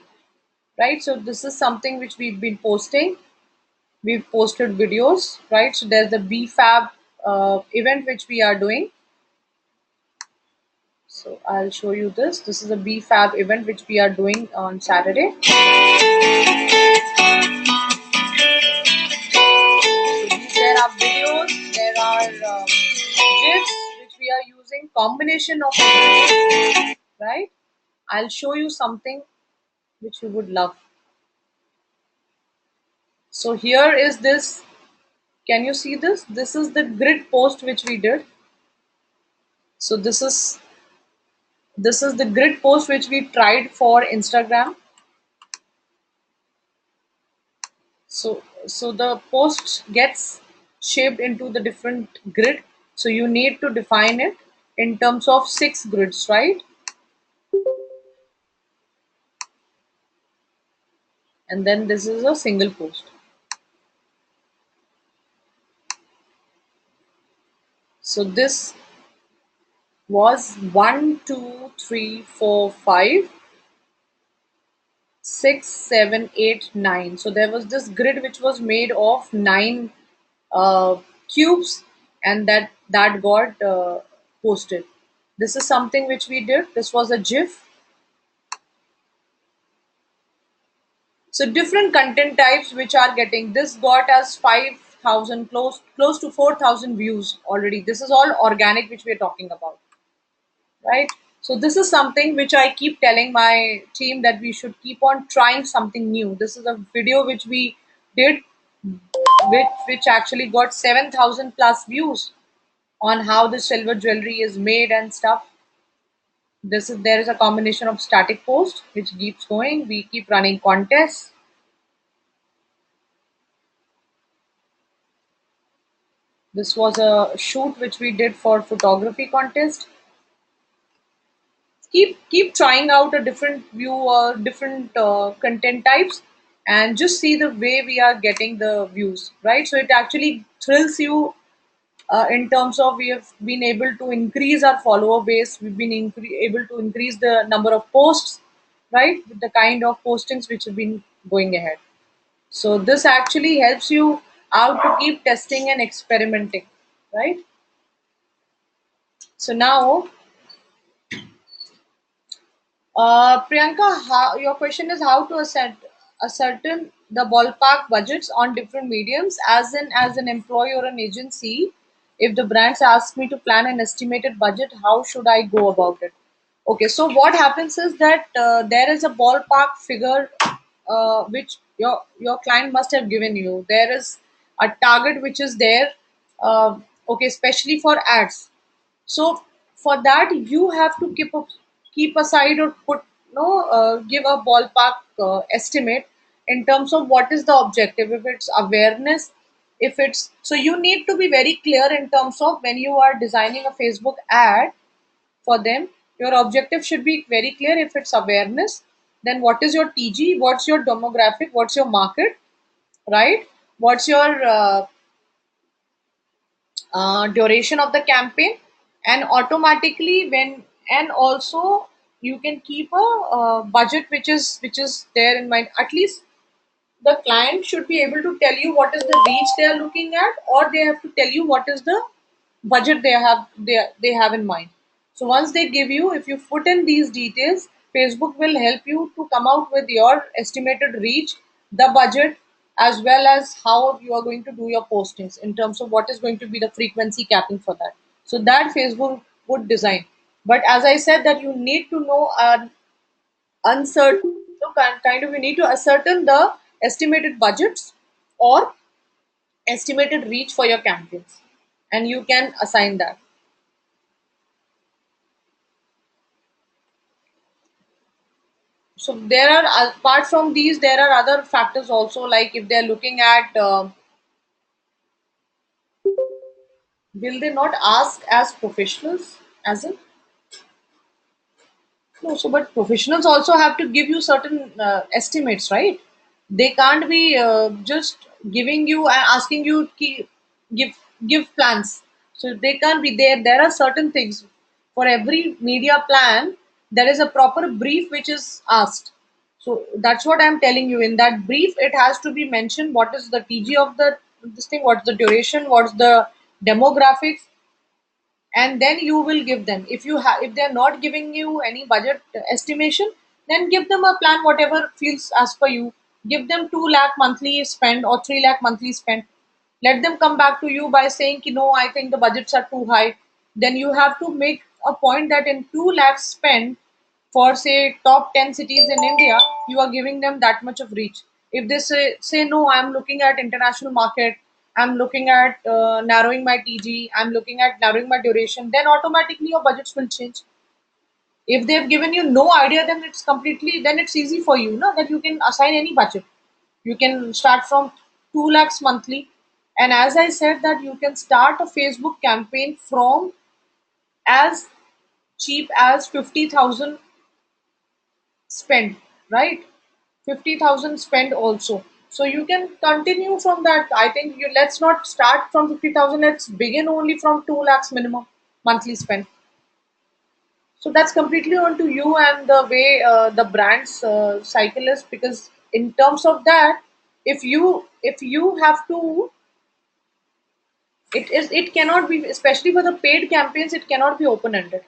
right? So this is something which we've been posting. We've posted videos, right? So there's the BFAB event which we are doing. So I'll show you this. This is a BFAB event which we are doing on Saturday. There are videos, there are GIFs which we are using, combination of everything, right? I'll show you something which you would love. So here is this. Can you see this? This is the grid post which we did. So this is the grid post which we tried for Instagram. So the post gets shaped into the different grid. So you need to define it in terms of 6 grids, right? And then this is a single post. So this was 1, 2, 3, 4, 5, 6, 7, 8, 9. So there was this grid which was made of 9 cubes, and that got posted. This is something which we did. This was a GIF. So different content types which are getting this got as 5,000, close to 4,000 views already. This is all organic which we are talking about, right? So this is something which I keep telling my team that we should keep on trying something new. This is a video which we did, which actually got 7,000 plus views on how the silver jewelry is made and stuff. There is a combination of static post which keeps going. We keep running contests. This was a shoot which we did for photography contest. Keep trying out a different view or different content types, and just see the way we are getting the views, right? So it actually thrills you in terms of we have been able to increase our follower base, we've been able to increase the number of posts, right, with the kind of postings which have been going ahead. So this actually helps you out to keep testing and experimenting, right? So now, Priyanka, your question is how to ascertain the ballpark budgets on different mediums. As an employee or an agency, if the brands ask me to plan an estimated budget, how should I go about it? Okay, so what happens is that there is a ballpark figure which your client must have given you. There is a target which is there, uh, okay, especially for ads. So for that, you have to keep aside or put no give a ballpark estimate in terms of what is the objective. If it's awareness, if it's so, you need to be very clear in terms of when you are designing a Facebook ad for them. Your objective should be very clear. If it's awareness, then what is your TG? What's your demographic? What's your market? Right? What's your duration of the campaign, and automatically when, and also you can keep a budget which is there in mind. At least the client should be able to tell you what is the reach they are looking at, or they have to tell you what is the budget they have in mind. So once they give you, if you put in these details, Facebook will help you to come out with your estimated reach, the budget, as well as how you are going to do your postings in terms of what is going to be the frequency capping for that. So that Facebook would design. But as I said, that you need to know uncertain, so kind of you need to ascertain the estimated budgets or estimated reach for your campaigns, and you can assign that. So there are, apart from these, there are other factors also, like if they're looking at, will they not ask as professionals, as in, no, so but professionals also have to give you certain estimates, right? They can't be just giving you and asking you to give give plans. So they can't be there. There are certain things for every media plan. There is a proper brief which is asked. So that's what I'm telling you. In that brief, it has to be mentioned what is the TG of the this thing, what's the duration, what's the demographics, and then you will give them. If they're not giving you any budget estimation, then give them a plan whatever feels as per you. Give them 2 lakh monthly spend or 3 lakh monthly spend. Let them come back to you by saying ki, no, I think the budgets are too high. Then you have to make a point that in 2 lakhs spend for say top 10 cities in India, you are giving them that much of reach. If they say no, I'm looking at international market, I'm looking at narrowing my TG, I'm looking at narrowing my duration, then automatically your budgets will change. If they've given you no idea, then it's easy for you, no, that you can assign any budget. You can start from 2 lakhs monthly. And as I said, that you can start a Facebook campaign from as cheap as 50,000 spend, right? 50,000 spend also. So you can continue from that. I think you let's not start from 50,000. Let's begin only from 2 lakhs minimum monthly spend. So that's completely on to you and the way the brand's cycle is. Because in terms of that, if you have to, it cannot be, especially for the paid campaigns, it cannot be open ended.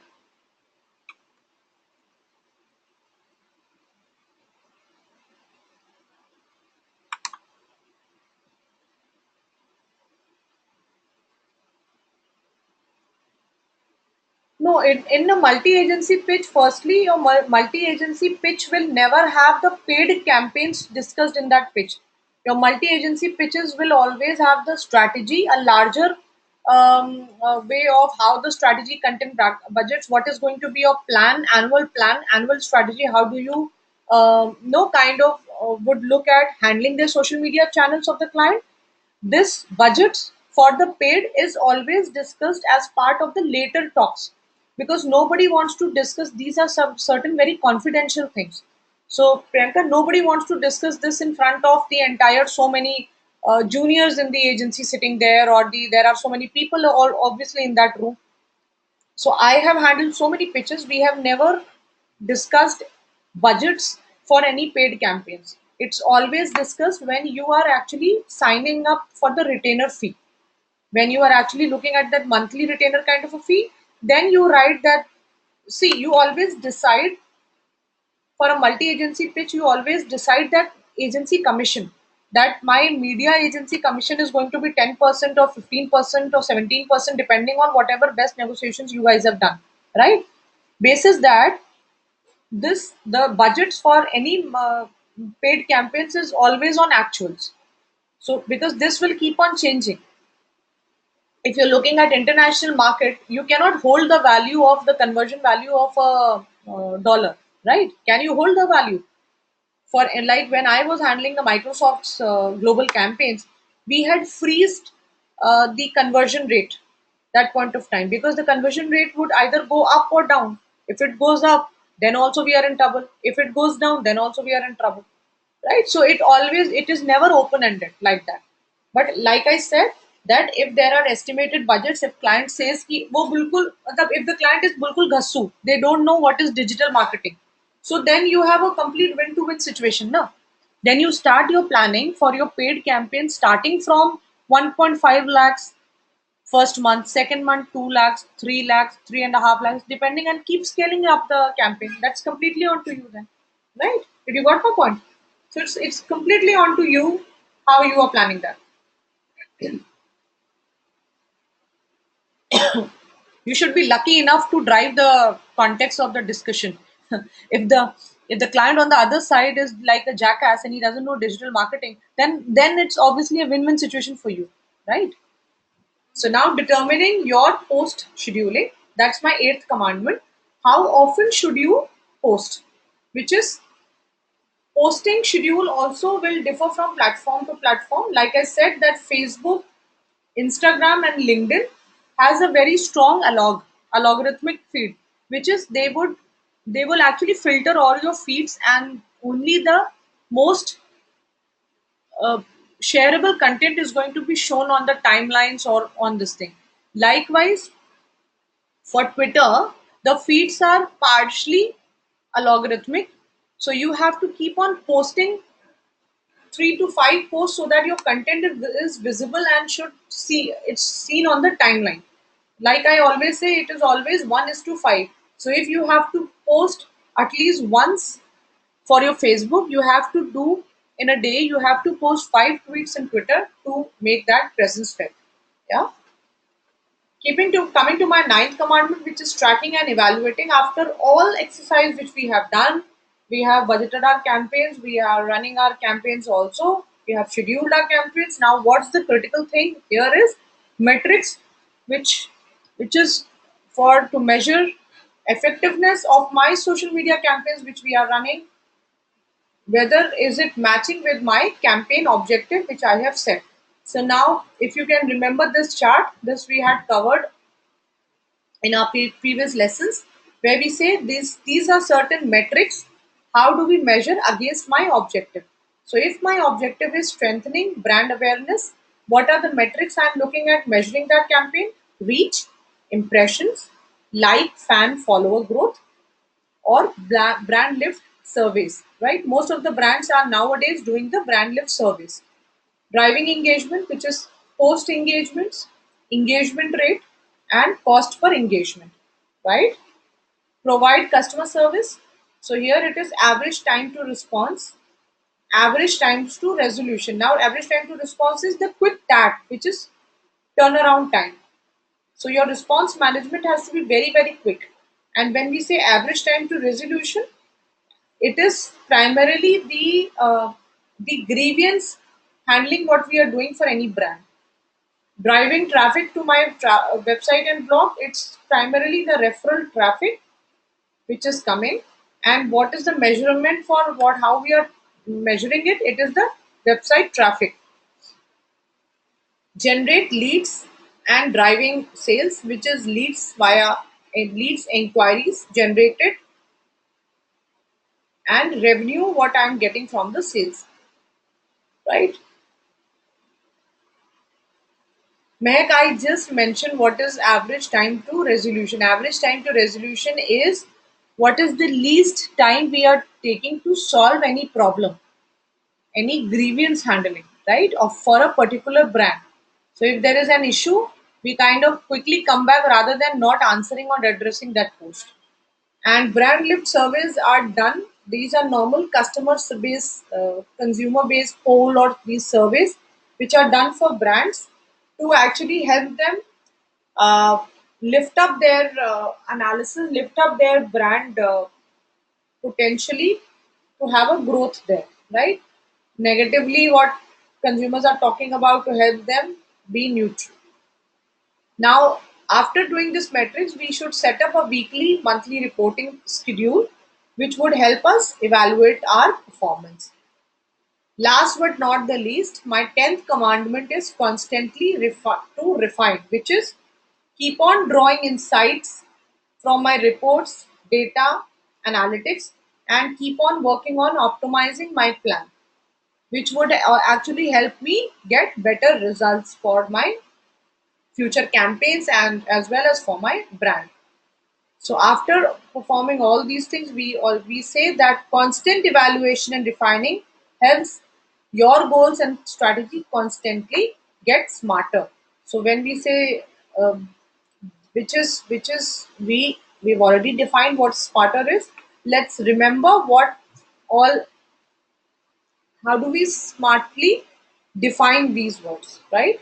No, in a multi-agency pitch, firstly, your multi-agency pitch will never have the paid campaigns discussed in that pitch. Your multi-agency pitches will always have the strategy, a larger way of how the strategy content budgets, what is going to be your plan, annual strategy, how do you know kind of would look at handling the social media channels of the client, this budgets for the paid is always discussed as part of the later talks, because nobody wants to discuss, these are some certain very confidential things. So Priyanka, nobody wants to discuss this in front of the entire so many juniors in the agency sitting there, or there are so many people all obviously in that room. So I have handled so many pitches. We have never discussed budgets for any paid campaigns. It's always discussed when you are actually signing up for the retainer fee. When you are actually looking at that monthly retainer kind of a fee, then you write that, see, you always decide for a multi-agency pitch, you always decide that agency commission, that my media agency commission is going to be 10% or 15% or 17%, depending on whatever best negotiations you guys have done, right? Basis that, this the budgets for any paid campaigns is always on actuals. So because this will keep on changing. If you're looking at international market, you cannot hold the value of the conversion value of a dollar, right? Can you hold the value? For, like when I was handling the Microsoft's global campaigns, we had freezed the conversion rate that point of time, because the conversion rate would either go up or down. If it goes up, then also we are in trouble. If it goes down, then also we are in trouble, right? So it is never open ended like that. But like I said, that if there are estimated budgets, if client says ki wo bilkul matlab, if the client is bilkul ghassu, they don't know what is digital marketing, so then you have a complete win to win situation, na? Then you start your planning for your paid campaign starting from 1.5 lakhs first month, second month 2 lakhs, 3 lakhs, 3.5 lakhs, depending, and keep scaling up the campaign. That's completely on to you then, right? Did you got my point? So it's completely on to you how you are planning that. You should be lucky enough to drive the context of the discussion. if the if the client on the other side is like a jackass and he doesn't know digital marketing, then it's obviously a win-win situation for you, right? So now determining your post scheduling, that's my eighth commandment. How often should you post? Which is, posting schedule also will differ from platform to platform. Like I said, that Facebook, Instagram and LinkedIn has a very strong algorithmic feed, which is they will actually filter all your feeds, and only the most uh, shareable content is going to be shown on the timelines or on this thing. Likewise, for Twitter, the feeds are partially algorithmic, so you have to keep on posting 3 to 5 posts so that your content is visible and should see it's seen on the timeline. Like I always say, it is always 1:5. So if you have to post at least once for your Facebook, you have to do, in a day you have to post 5 tweets in Twitter to make that presence felt. Yeah. Keeping to coming to my ninth commandment, which is tracking and evaluating. After all exercise which we have done, we have budgeted our campaigns, we are running our campaigns also, we have scheduled our campaigns. Now, what's the critical thing here is metrics, which is for to measure effectiveness of my social media campaigns which we are running, whether is it matching with my campaign objective which I have set. So now, if you can remember this chart, this we had covered in our previous lessons, where we say these are certain metrics. How do we measure against my objective? So if my objective is strengthening brand awareness, what are the metrics I'm looking at measuring that campaign? Reach, impressions, like, fan, follower growth, or brand lift surveys, right? Most of the brands are nowadays doing the brand lift surveys. Driving engagement, which is post engagements, engagement rate, and cost per engagement, right? Provide customer service. So here it is average time to response, average times to resolution. Now, average time to response is the quick TAT, which is turnaround time. So your response management has to be very, very quick. And when we say average time to resolution, it is primarily the grievance handling what we are doing for any brand. Driving traffic to my website and blog, it's primarily the referral traffic which is coming. And what is the measurement for what, how we are measuring it? It is the website traffic. generate leads and driving sales, which is leads via leads inquiries generated and revenue what I'm getting from the sales, right? Mehak, I just mentioned what is average time to resolution. Average time to resolution is what is the least time we are taking to solve any problem, any grievance handling, right? Or for a particular brand. So if there is an issue, we kind of quickly come back rather than not answering or addressing that post. And brand lift surveys are done. These are normal customer based, consumer based poll or these surveys which are done for brands to actually help them uh, lift up their analysis, lift up their brand potentially to have a growth there, right? Negatively, what consumers are talking about to help them be neutral. Now, after doing this metrics, we should set up a weekly, monthly reporting schedule, which would help us evaluate our performance. Last but not the least, my 10th commandment is constantly refine, which is keep on drawing insights from my reports, data, analytics, and keep on working on optimizing my plan, which would actually help me get better results for my future campaigns and as well as for my brand. So after performing all these things, we say that constant evaluation and refining helps your goals and strategy constantly get smarter. So when we say which is we've already defined what smarter is. Let's remember what all how do we smartly define these words, right?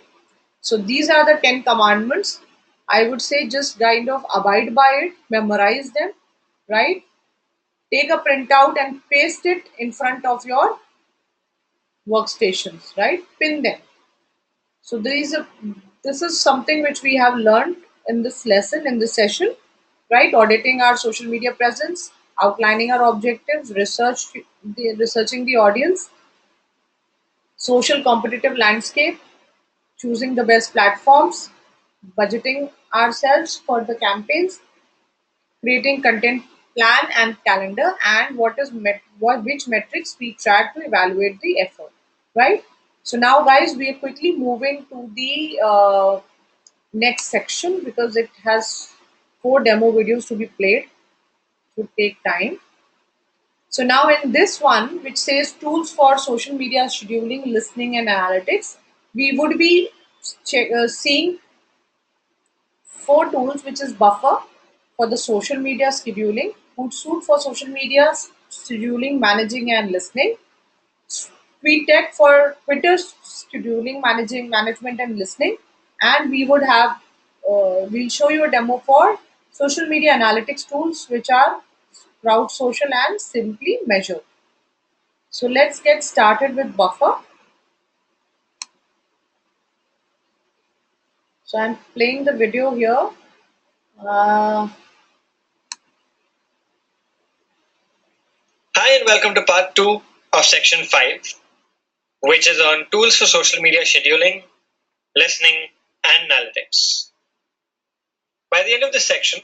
So these are the 10 commandments. I would say just kind of abide by it, memorize them, right? Take a printout and paste it in front of your workstations, right? Pin them. So this is something which we have learned in this lesson, in this session, right? Auditing our social media presence, outlining our objectives, researching the audience, social competitive landscape, choosing the best platforms, budgeting ourselves for the campaigns, creating content plan and calendar, and which metrics we track to evaluate the effort, right? So now, guys, we are quickly moving to the next section because it has 4 demo videos to be played. To take time. So now in this one, which says tools for social media scheduling, listening, and analytics, we would be seeing 4 tools, which is Buffer for the social media scheduling, Hootsuite for social media scheduling, managing, and listening, TweetTech for Twitter scheduling, managing, management, and listening, and we would have we'll show you a demo for social media analytics tools, which are Sprout Social and Simply Measure. So let's get started with Buffer. So I'm playing the video here. Uh, Hi, and welcome to part 2 of section 5, which is on tools for social media scheduling, listening, and analytics. By the end of this section,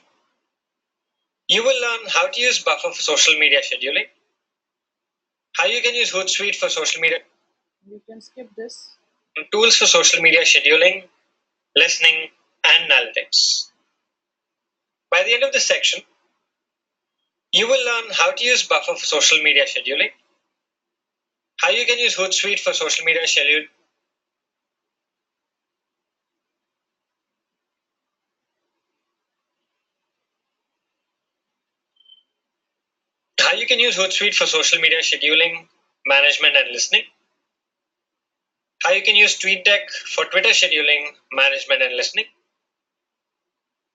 you will learn how to use Buffer for social media scheduling, how you can use Hootsuite for social media, you can skip this. tools for social media scheduling, listening, and analytics. By the end of this section, you will learn how to use Buffer for social media scheduling, how you can use Hootsuite for social media schedule, how you can use Hootsuite for social media scheduling, management, and listening, how you can use TweetDeck for Twitter scheduling, management, and listening,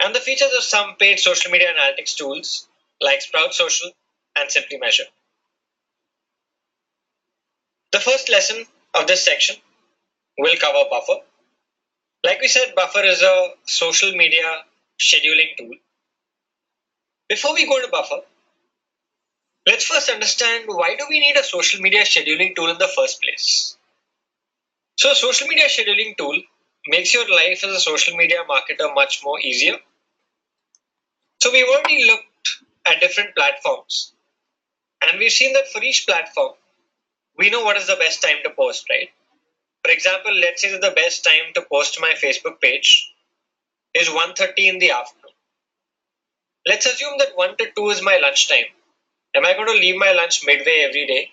and the features of some paid social media analytics tools like Sprout Social and Simply Measure. The first lesson of this section will cover Buffer. Like we said, Buffer is a social media scheduling tool. Before we go to Buffer, let's first understand why do we need a social media scheduling tool in the first place. So a social media scheduling tool makes your life as a social media marketer much more easier. So we've already looked at different platforms, and we've seen that for each platform, we know what is the best time to post, right? For example, let's say that the best time to post my Facebook page is 1:30 in the afternoon. Let's assume that 1 to 2 is my lunch time. Am I going to leave my lunch midway every day,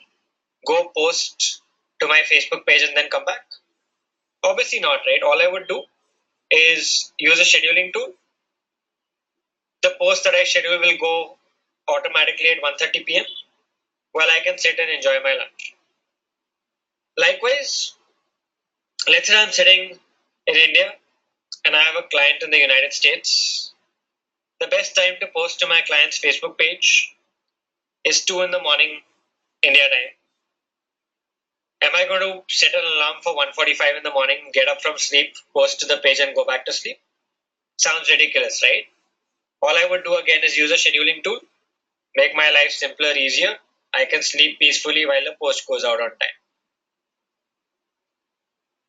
go post to my Facebook page and then come back? Obviously not, right? All I would do is use a scheduling tool. The post that I schedule will go automatically at 1:30 p.m. while I can sit and enjoy my lunch. Likewise, let's say I'm sitting in India and I have a client in the United States. The best time to post to my client's Facebook page is 2 in the morning India time. Am I going to set an alarm for 1:45 in the morning, get up from sleep, post to the page and go back to sleep? Sounds ridiculous, right? All I would do again is use a scheduling tool, make my life simpler, easier. I can sleep peacefully while the post goes out on time.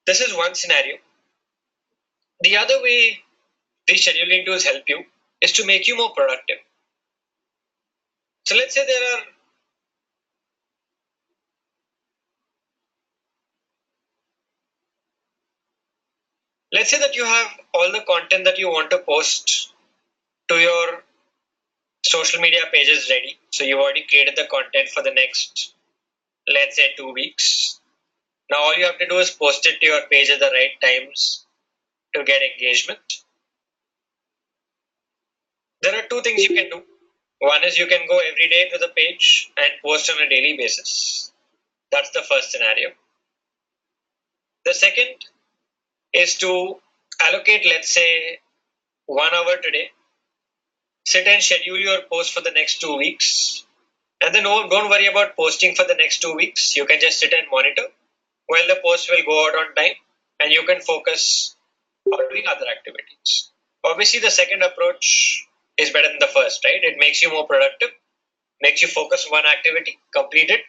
This is one scenario. The other way these scheduling tools help you is to make you more productive. So let's say let's say that you have all the content that you want to post to your social media pages ready. So you've already created the content for the next, let's say, 2 weeks. Now all you have to do is post it to your page at the right times to get engagement. There are two things you can do. One is you can go every day to the page and post on a daily basis. That's the first scenario. The second is to allocate, let's say, 1 hour today. Sit and schedule your post for the next 2 weeks. And then don't worry about posting for the next 2 weeks. You can just sit and monitor while the post will go out on time and you can focus on doing other activities. Obviously, the second approach is better than the first, right? It makes you more productive, makes you focus on one activity, complete it,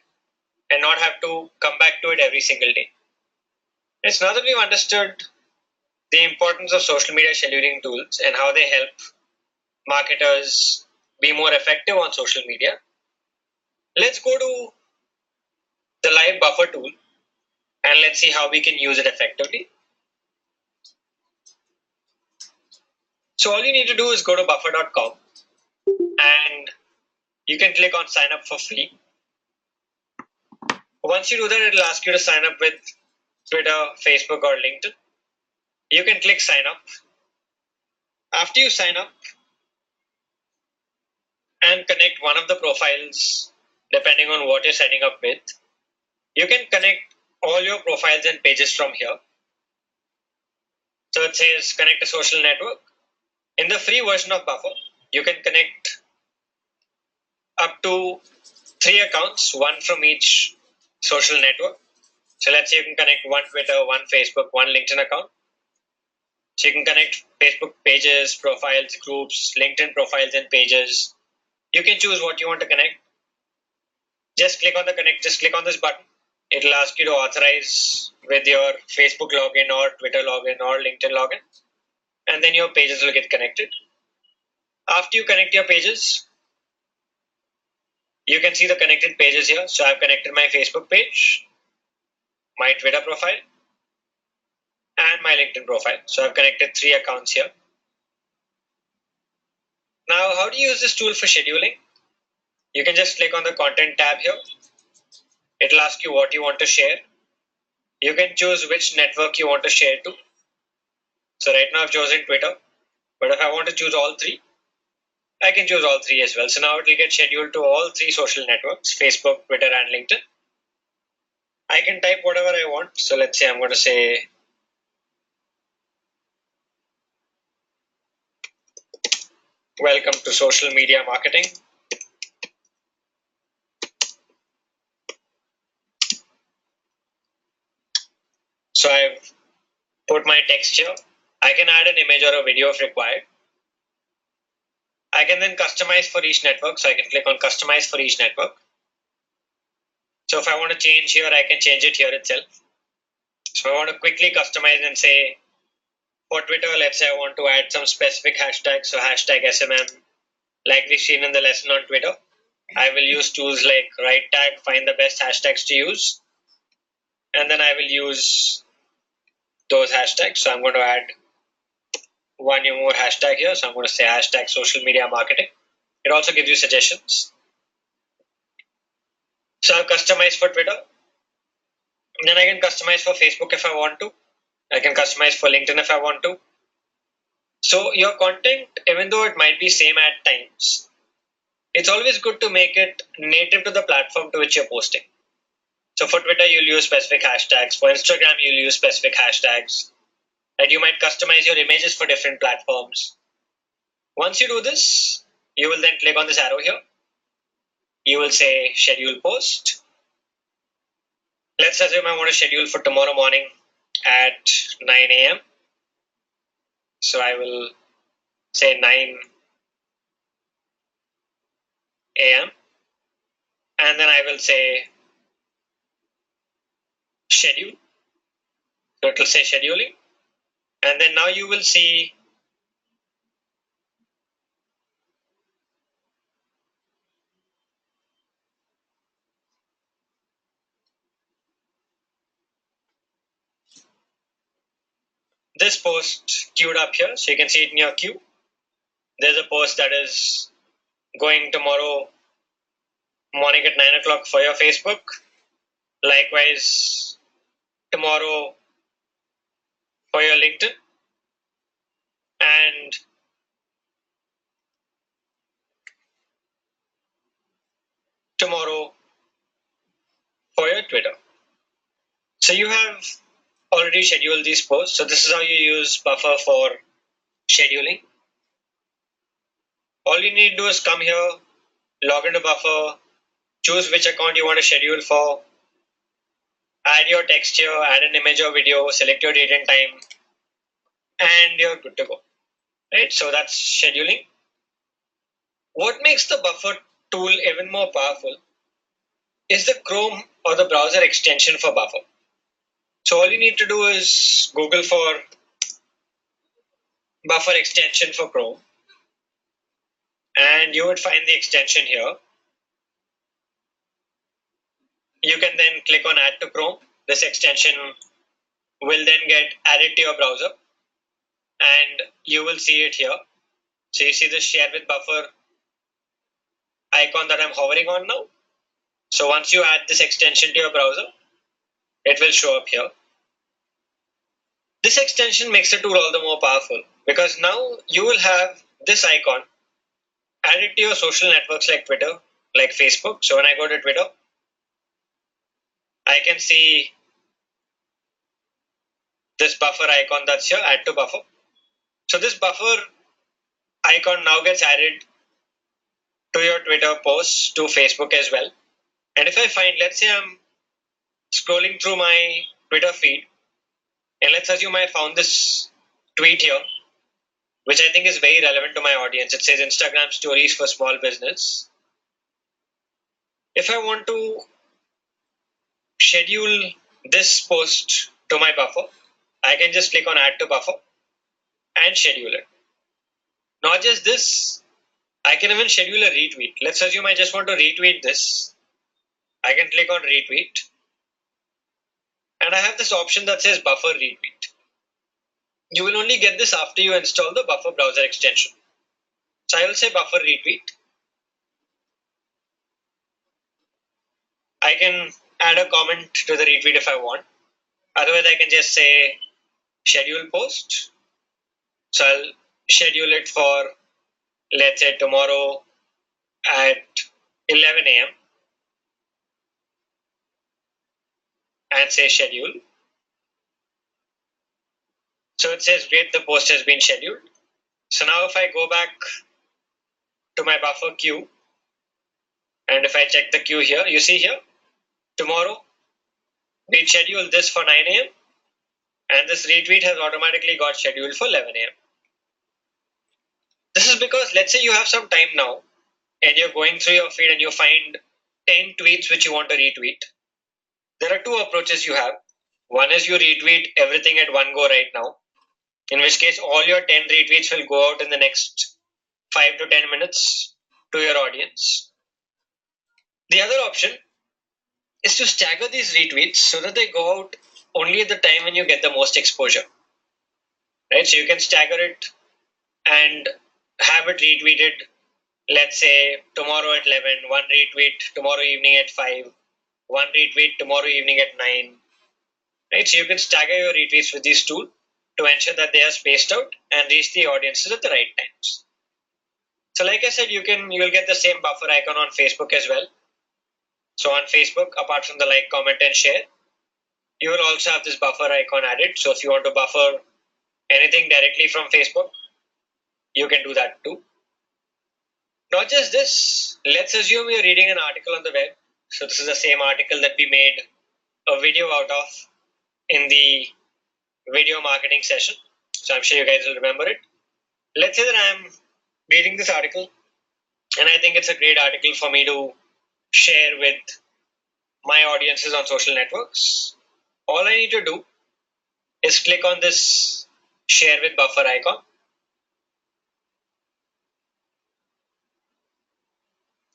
and not have to come back to it every single day. It's now that we've understood the importance of social media scheduling tools and how they help marketers be more effective on social media, let's go to the live buffer tool and let's see how we can use it effectively. So all you need to do is go to buffer.com and you can click on sign up for free. Once you do that, it'll ask you to sign up with Twitter, Facebook, or LinkedIn. You can click sign up. After you sign up and connect one of the profiles, depending on what you're setting up with, you can connect all your profiles and pages from here. So it says connect a social network. In the free version of Buffer, you can connect up to 3 accounts, one from each social network. So let's say you can connect one Twitter, one Facebook, one LinkedIn account. So you can connect Facebook pages, profiles, groups, LinkedIn profiles and pages. You can choose what you want to connect. Just click on the connect, just click on this button. It'll ask you to authorize with your Facebook login or Twitter login or LinkedIn login. And then your pages will get connected. After you connect your pages, you can see the connected pages here. So I've connected my Facebook page, my Twitter profile, and my LinkedIn profile. So I've connected 3 accounts here. Now, how do you use this tool for scheduling? You can just click on the content tab here. It'll ask you what you want to share. You can choose which network you want to share to. So right now I've chosen Twitter, but if I want to choose all 3, I can choose all 3 as well. So now it will get scheduled to all 3 social networks, Facebook, Twitter, and LinkedIn. I can type whatever I want. So let's say I'm going to say, welcome to social media marketing. So I've put my text here. I can add an image or a video if required. I can then customize for each network. So I can click on customize for each network. So if I want to change here, I can change it here itself. So I want to quickly customize and say, For Twitter, let's say I want to add some specific hashtags, so hashtag SMM, like we've seen in the lesson on Twitter. I will use tools like right tag, find the best hashtags to use, and then I will use those hashtags. So I'm going to add one more hashtag here. So I'm going to say hashtag social media marketing. It also gives you suggestions. So I've customized for Twitter. And then I can customize for Facebook if I want to. I can customize for LinkedIn if I want to. So your content, even though it might be same at times, it's always good to make it native to the platform to which you're posting. So for Twitter, you'll use specific hashtags. For Instagram, you'll use specific hashtags. And you might customize your images for different platforms. Once you do this, you will then click on this arrow here. You will say schedule post. Let's assume I want to schedule for tomorrow morning at 9 a.m. So I will say 9 a.m. and then I will say schedule. So it will say scheduling. And then now you will see this post queued up here. So you can see it in your queue. There's a post that is going tomorrow morning at 9 o'clock for your Facebook. Likewise, tomorrow for your LinkedIn. And tomorrow for your Twitter. So you have already scheduled these posts. So this is how you use Buffer for scheduling. All you need to do is come here, log into Buffer, choose which account you want to schedule for, add your text here, add an image or video, select your date and time, and you're good to go. Right? So that's scheduling. What makes the Buffer tool even more powerful is the Chrome or the browser extension for Buffer. So all you need to do is Google for Buffer extension for Chrome, and you would find the extension here. You can then click on Add to Chrome. This extension will then get added to your browser, and you will see it here. So you see the share with Buffer icon that I'm hovering on now. So once you add this extension to your browser, it will show up here. This extension makes the tool all the more powerful because now you will have this icon added to your social networks like Twitter, like Facebook. So when I go to Twitter, I can see this buffer icon that's here, add to buffer. So this buffer icon now gets added to your Twitter posts, to Facebook as well. And if I find, let's say I'm scrolling through my Twitter feed, and let's assume I found this tweet here, which I think is very relevant to my audience. It says Instagram stories for small business. If I want to schedule this post to my buffer, I can just click on add to buffer and schedule it. Not just this, I can even schedule a retweet. Let's assume I just want to retweet this. I can click on retweet. And I have this option that says buffer retweet. You will only get this after you install the buffer browser extension. So I will say buffer retweet. I can add a comment to the retweet if I want. Otherwise, I can just say schedule post. So I'll schedule it for, let's say, tomorrow at 11 a.m. and say schedule. So it says great, the post has been scheduled. So now if I go back to my buffer queue, and if I check the queue here, you see here, tomorrow we scheduled this for 9 a.m. and this retweet has automatically got scheduled for 11 a.m. This is because let's say you have some time now and you're going through your feed and you find 10 tweets which you want to retweet. There are two approaches you have. One is you retweet everything at one go right now. in which case all your 10 retweets will go out in the next 5 to 10 minutes to your audience. The other option is to stagger these retweets so that they go out only at the time when you get the most exposure. Right? So you can stagger it and have it retweeted, let's say tomorrow at 11, one retweet tomorrow evening at 5, one retweet tomorrow evening at 9. Right? So you can stagger your retweets with this tool to ensure that they are spaced out and reach the audiences at the right times. So like I said, you will get the same buffer icon on Facebook as well. So on Facebook, apart from the like, comment and share, you will also have this buffer icon added. So if you want to buffer anything directly from Facebook, you can do that too. Not just this, let's assume you're reading an article on the web. So this is the same article that we made a video out of in the video marketing session. So I'm sure you guys will remember it. Let's say that I'm reading this article and I think it's a great article for me to share with my audiences on social networks. All I need to do is click on this share with buffer icon.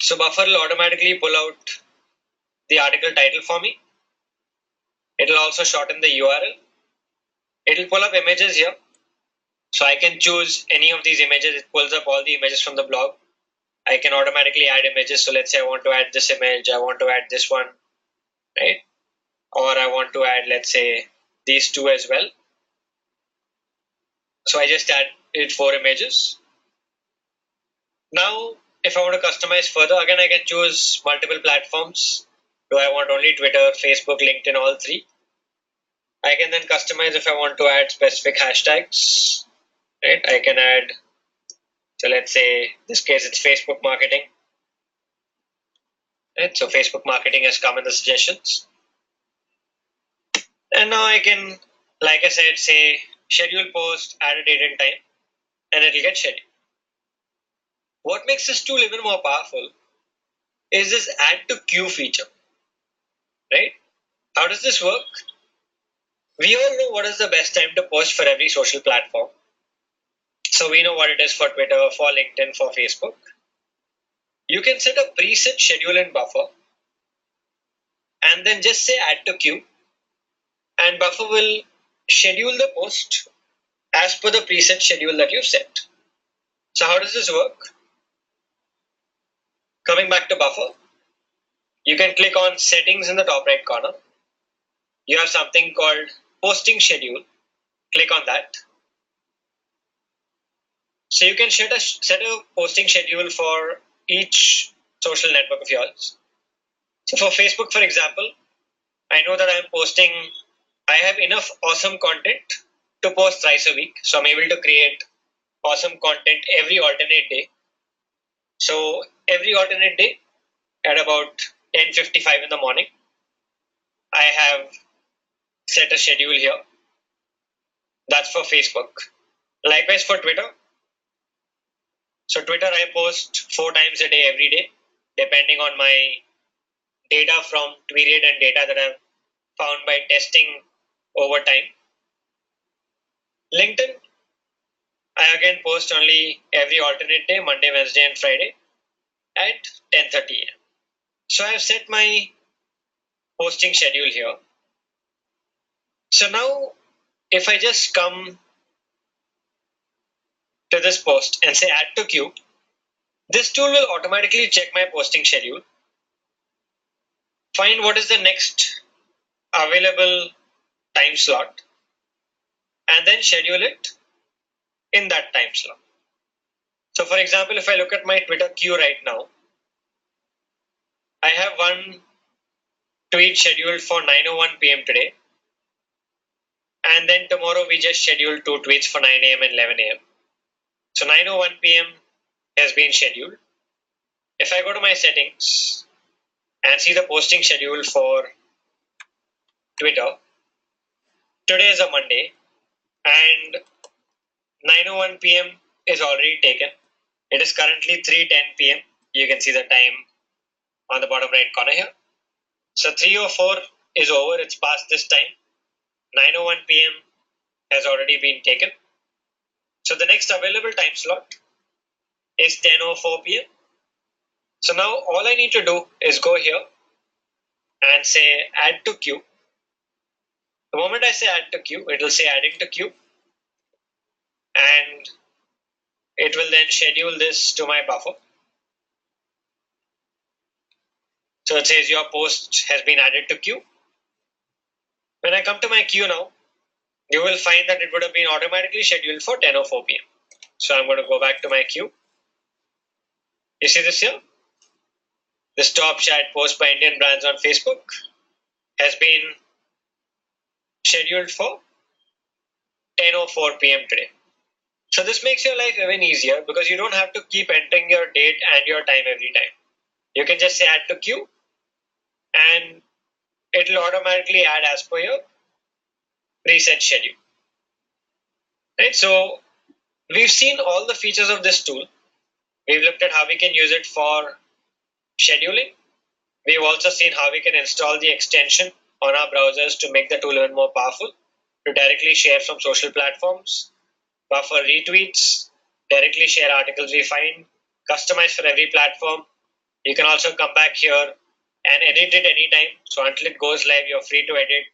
So buffer will automatically pull out the article title for me. It will also shorten the URL. It will pull up images here. So I can choose any of these images. It pulls up all the images from the blog. I can automatically add images. So let's say I want to add this image. I want to add this one, right? Or I want to add, let's say, these two as well. So I just added 4 images. Now, if I want to customize further, again, I can choose multiple platforms. Do I want only Twitter, Facebook, LinkedIn, all 3? I can then customize if I want to add specific hashtags, right? I can add, so let's say, in this case, it's Facebook marketing. Right? So Facebook marketing has come in the suggestions. And now I can, like I said, say schedule post, add a date and time, and it will get scheduled. What makes this tool even more powerful is this add to queue feature, right? How does this work? We all know what is the best time to post for every social platform. So we know what it is for Twitter, for LinkedIn, for Facebook. You can set a preset schedule and buffer and then just say add to queue, and buffer will schedule the post as per the preset schedule that you've set. So how does this work? Coming back to buffer, you can click on settings in the top right corner. You have something called posting schedule. Click on that. So you can set a posting schedule for each social network of yours. So for Facebook, for example, I know that I have enough awesome content to post thrice a week. So I'm able to create awesome content every alternate day. So every alternate day at about 10:55 in the morning, I have set a schedule here. That's for Facebook. Likewise for Twitter. So Twitter, I post 4 times a day every day, depending on my data from Tweeted and data that I've found by testing over time. LinkedIn, I again post only every alternate day, Monday, Wednesday, and Friday at 10:30 a.m. So I've set my posting schedule here. So now, if I just come to this post and say add to queue, this tool will automatically check my posting schedule, find what is the next available time slot, and then schedule it in that time slot. So for example, if I look at my Twitter queue right now, I have one tweet scheduled for 9:01 p.m. today, and then tomorrow we just scheduled 2 tweets for 9 a.m. and 11 a.m. So 9:01 p.m. has been scheduled. If I go to my settings and see the posting schedule for Twitter, today is a Monday and 9:01 p.m. is already taken. It is currently 3:10 p.m. You can see the time on the bottom right corner here. So 3:04 is over. It's past this time. 9:01 p.m. has already been taken. So the next available time slot is 10:04 p.m. So now all I need to do is go here and say add to queue. The moment I say add to queue, it will say adding to queue, and it will then schedule this to my buffer. So it says your post has been added to queue. When I come to my queue now, you will find that it would have been automatically scheduled for 10:04 p.m. So I'm going to go back to my queue. You see this here? This top chat post by Indian brands on Facebook has been scheduled for 10:04 p.m. today. So this makes your life even easier because you don't have to keep entering your date and your time every time. You can just say add to queue and it will automatically add as per your preset schedule. Right? So we've seen all the features of this tool. We've looked at how we can use it for scheduling. We've also seen how we can install the extension on our browsers to make the tool even more powerful, to directly share from social platforms, buffer retweets, directly share articles we find, customize for every platform. You can also come back here and edit it anytime. So until it goes live, you're free to edit,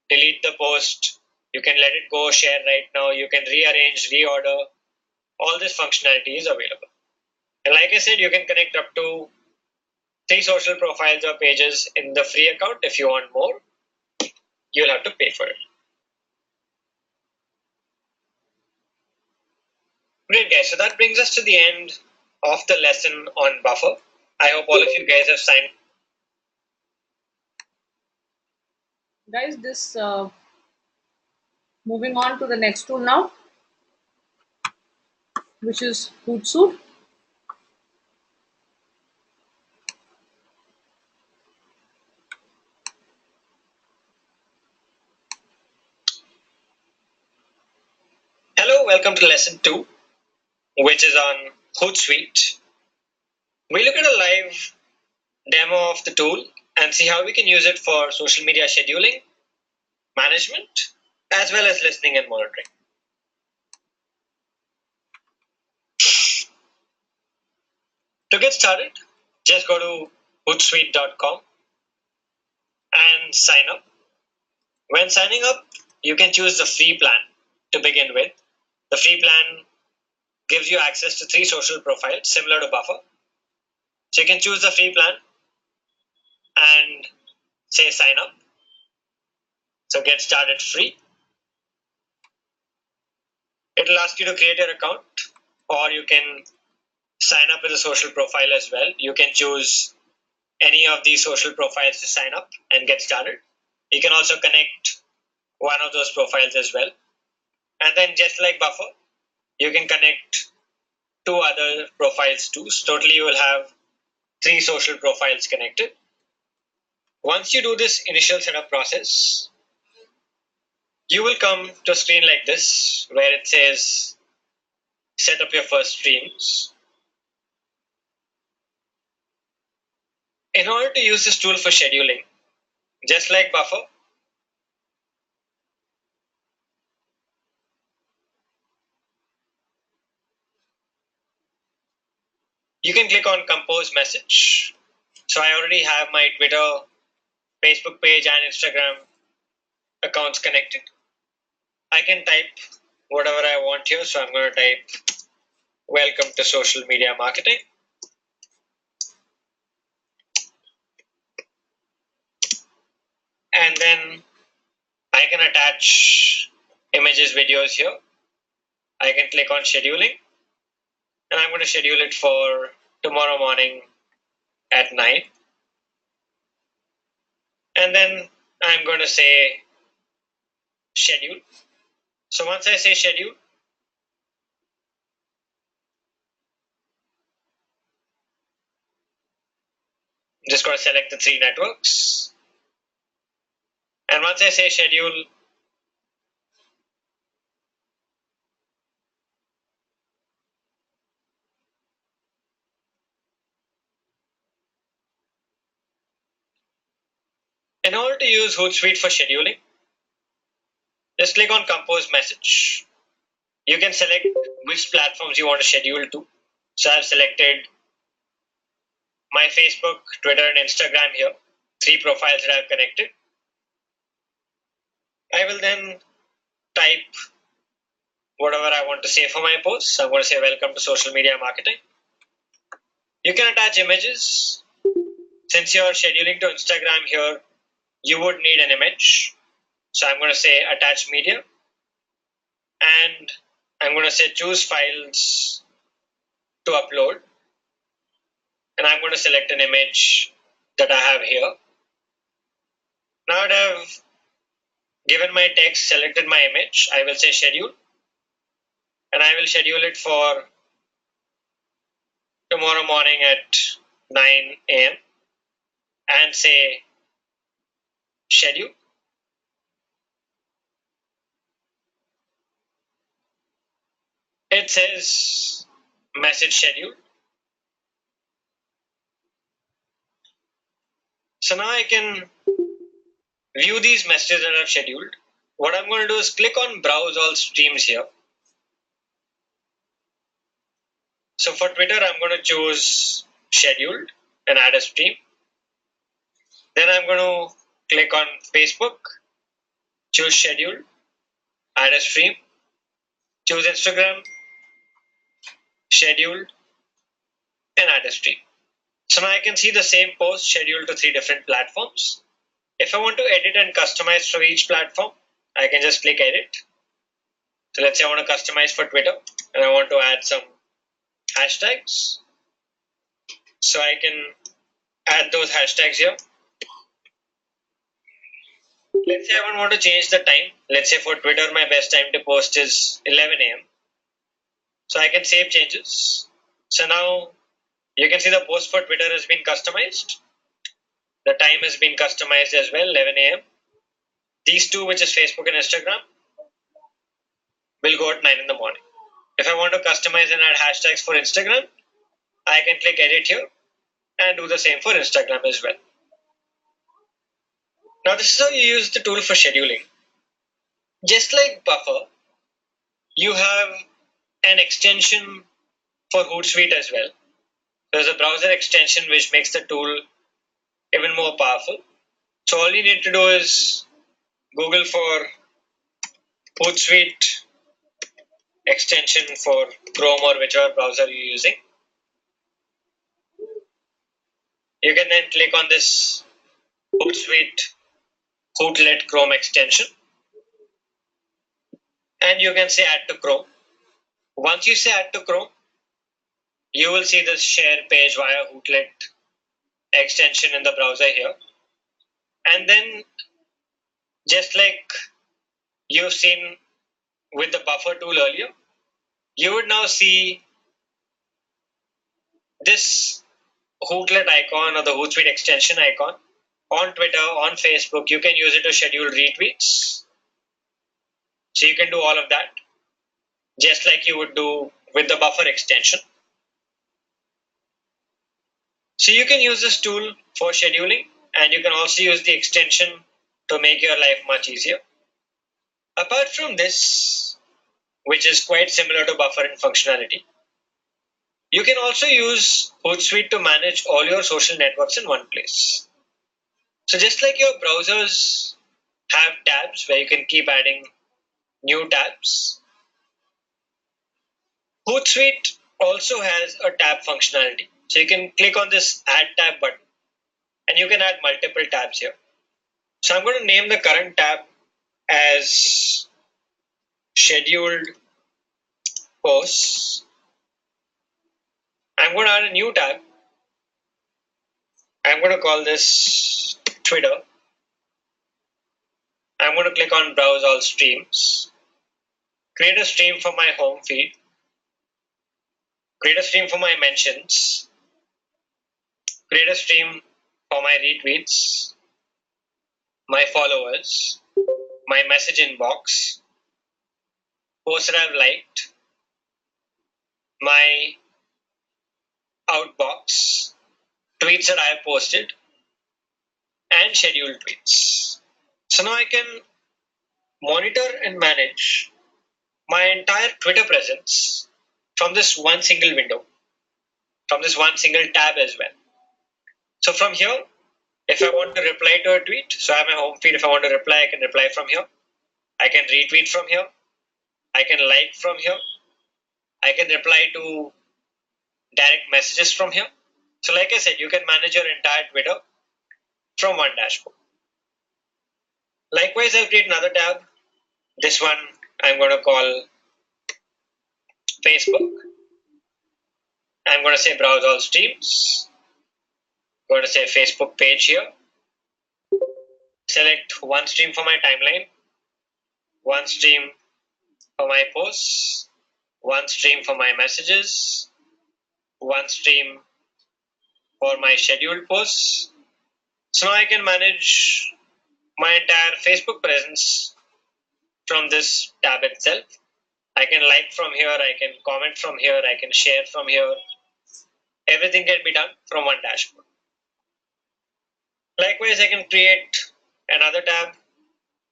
delete the post. You can let it go, share right now. You can rearrange, reorder. All this functionality is available. And like I said, you can connect up to 3 social profiles or pages in the free account. If you want more, you'll have to pay for it. Great, guys. So that brings us to the end of the lesson on buffer. I hope all of you guys have signed. Guys, this moving on to the next tool now, which is Hootsuite. Hello, welcome to lesson 2, which is on Hootsuite. We look at a live demo of the tool and see how we can use it for social media scheduling, management, as well as listening and monitoring. To get started, just go to hootsuite.com and sign up. When signing up, you can choose the free plan to begin with. The free plan gives you access to 3 social profiles similar to Buffer. So you can choose the free plan and say sign up. So get started free. It'll ask you to create your account, or you can sign up with a social profile as well. You can choose any of these social profiles to sign up and get started. You can also connect one of those profiles as well. And then just like Buffer, you can connect 2 other profiles too. So totally you will have 3 social profiles connected. Once you do this initial setup process, you will come to a screen like this where it says set up your first streams. In order to use this tool for scheduling, just like Buffer, you can click on compose message. So I already have my Twitter, Facebook page and Instagram accounts connected. I can type whatever I want here. So I'm going to type welcome to social media marketing. And then I can attach images, videos here. I can click on scheduling and I'm going to schedule it for tomorrow morning at 9. And then I'm going to say schedule. So once I say schedule, I'm just going to select the 3 networks. And once I say schedule, in order to use Hootsuite for scheduling, just click on compose message. You can select which platforms you want to schedule to. So I've selected my Facebook, Twitter, and Instagram here, 3 profiles that I've connected. I will then type whatever I want to say for my post. So I'm going to say welcome to social media marketing. You can attach images. Since you're scheduling to Instagram here, you would need an image. So I'm going to say attach media. And I'm going to say choose files to upload. And I'm going to select an image that I have here. Now that I've given my text, selected my image, I will say schedule. And I will schedule it for tomorrow morning at 9 a.m. and say schedule. It says message schedule. So now I can view these messages that I've scheduled. What I'm going to do is click on browse all streams here. So for Twitter, I'm going to choose scheduled and add a stream. Then I'm going to click on Facebook, choose scheduled, add a stream, choose Instagram, scheduled, and add a stream. So now I can see the same post scheduled to 3 different platforms. If I want to edit and customize for each platform, I can just click edit. So let's say I want to customize for Twitter and I want to add some hashtags. So I can add those hashtags here. Let's say I want to change the time. Let's say for Twitter, my best time to post is 11 a.m. So I can save changes. So now you can see the post for Twitter has been customized. The time has been customized as well, 11 a.m. These two, which is Facebook and Instagram, will go at 9 in the morning. If I want to customize and add hashtags for Instagram, I can click edit here and do the same for Instagram as well. Now this is how you use the tool for scheduling. Just like Buffer, you have an extension for Hootsuite as well. There's a browser extension which makes the tool even more powerful. So all you need to do is Google for Hootsuite extension for Chrome or whichever browser you're using. You can then click on this Hootsuite Hootlet Chrome extension and you can say add to Chrome. Once you say add to Chrome, you will see this share page via Hootlet extension in the browser here. And then just like you've seen with the buffer tool earlier, you would now see this Hootlet icon or the Hootsuite extension icon on Twitter, on Facebook. You can use it to schedule retweets. So you can do all of that just like you would do with the buffer extension. So you can use this tool for scheduling and you can also use the extension to make your life much easier. Apart from this, which is quite similar to buffer in functionality, you can also use Hootsuite to manage all your social networks in one place. So just like your browsers have tabs where you can keep adding new tabs, Hootsuite also has a tab functionality. So you can click on this add tab button and you can add multiple tabs here. So I'm going to name the current tab as scheduled posts. I'm going to add a new tab. I'm going to call this Twitter. I'm going to click on browse all streams. Create a stream for my home feed. Create a stream for my mentions. Create a stream for my retweets, my followers, my message inbox, posts that I've liked, my outbox, tweets that I've posted, and scheduled tweets. So now I can monitor and manage my entire Twitter presence from this one single window, from this one single tab as well. So from here, if I want to reply to a tweet, so I have my home feed. If I want to reply, I can reply from here. I can retweet from here. I can like from here. I can reply to direct messages from here. So like I said, you can manage your entire Twitter from one dashboard. Likewise, I'll create another tab. This one I'm going to call Facebook. I'm going to say browse all streams. I'm going to say Facebook page here. Select one stream for my timeline, one stream for my posts, one stream for my messages, one stream for my scheduled posts. So now I can manage my entire Facebook presence from this tab itself. I can like from here, I can comment from here, I can share from here. Everything can be done from one dashboard. Likewise, I can create another tab.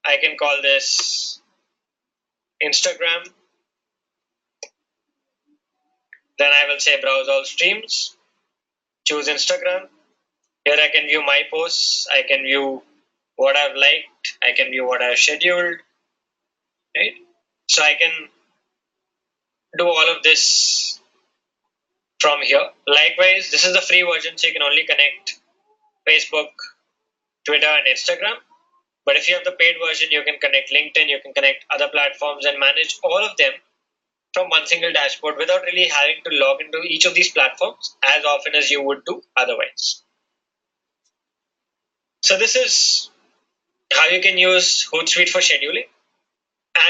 I can call this Instagram. Then I will say browse all streams. Choose Instagram. Here I can view my posts. I can view what I've liked. I can view what I've scheduled. Right? So I can do all of this from here. Likewise, this is the free version, so you can only connect Facebook, Twitter, and Instagram. But if you have the paid version, you can connect LinkedIn, you can connect other platforms and manage all of them from one single dashboard without really having to log into each of these platforms as often as you would do otherwise. So this is how you can use Hootsuite for scheduling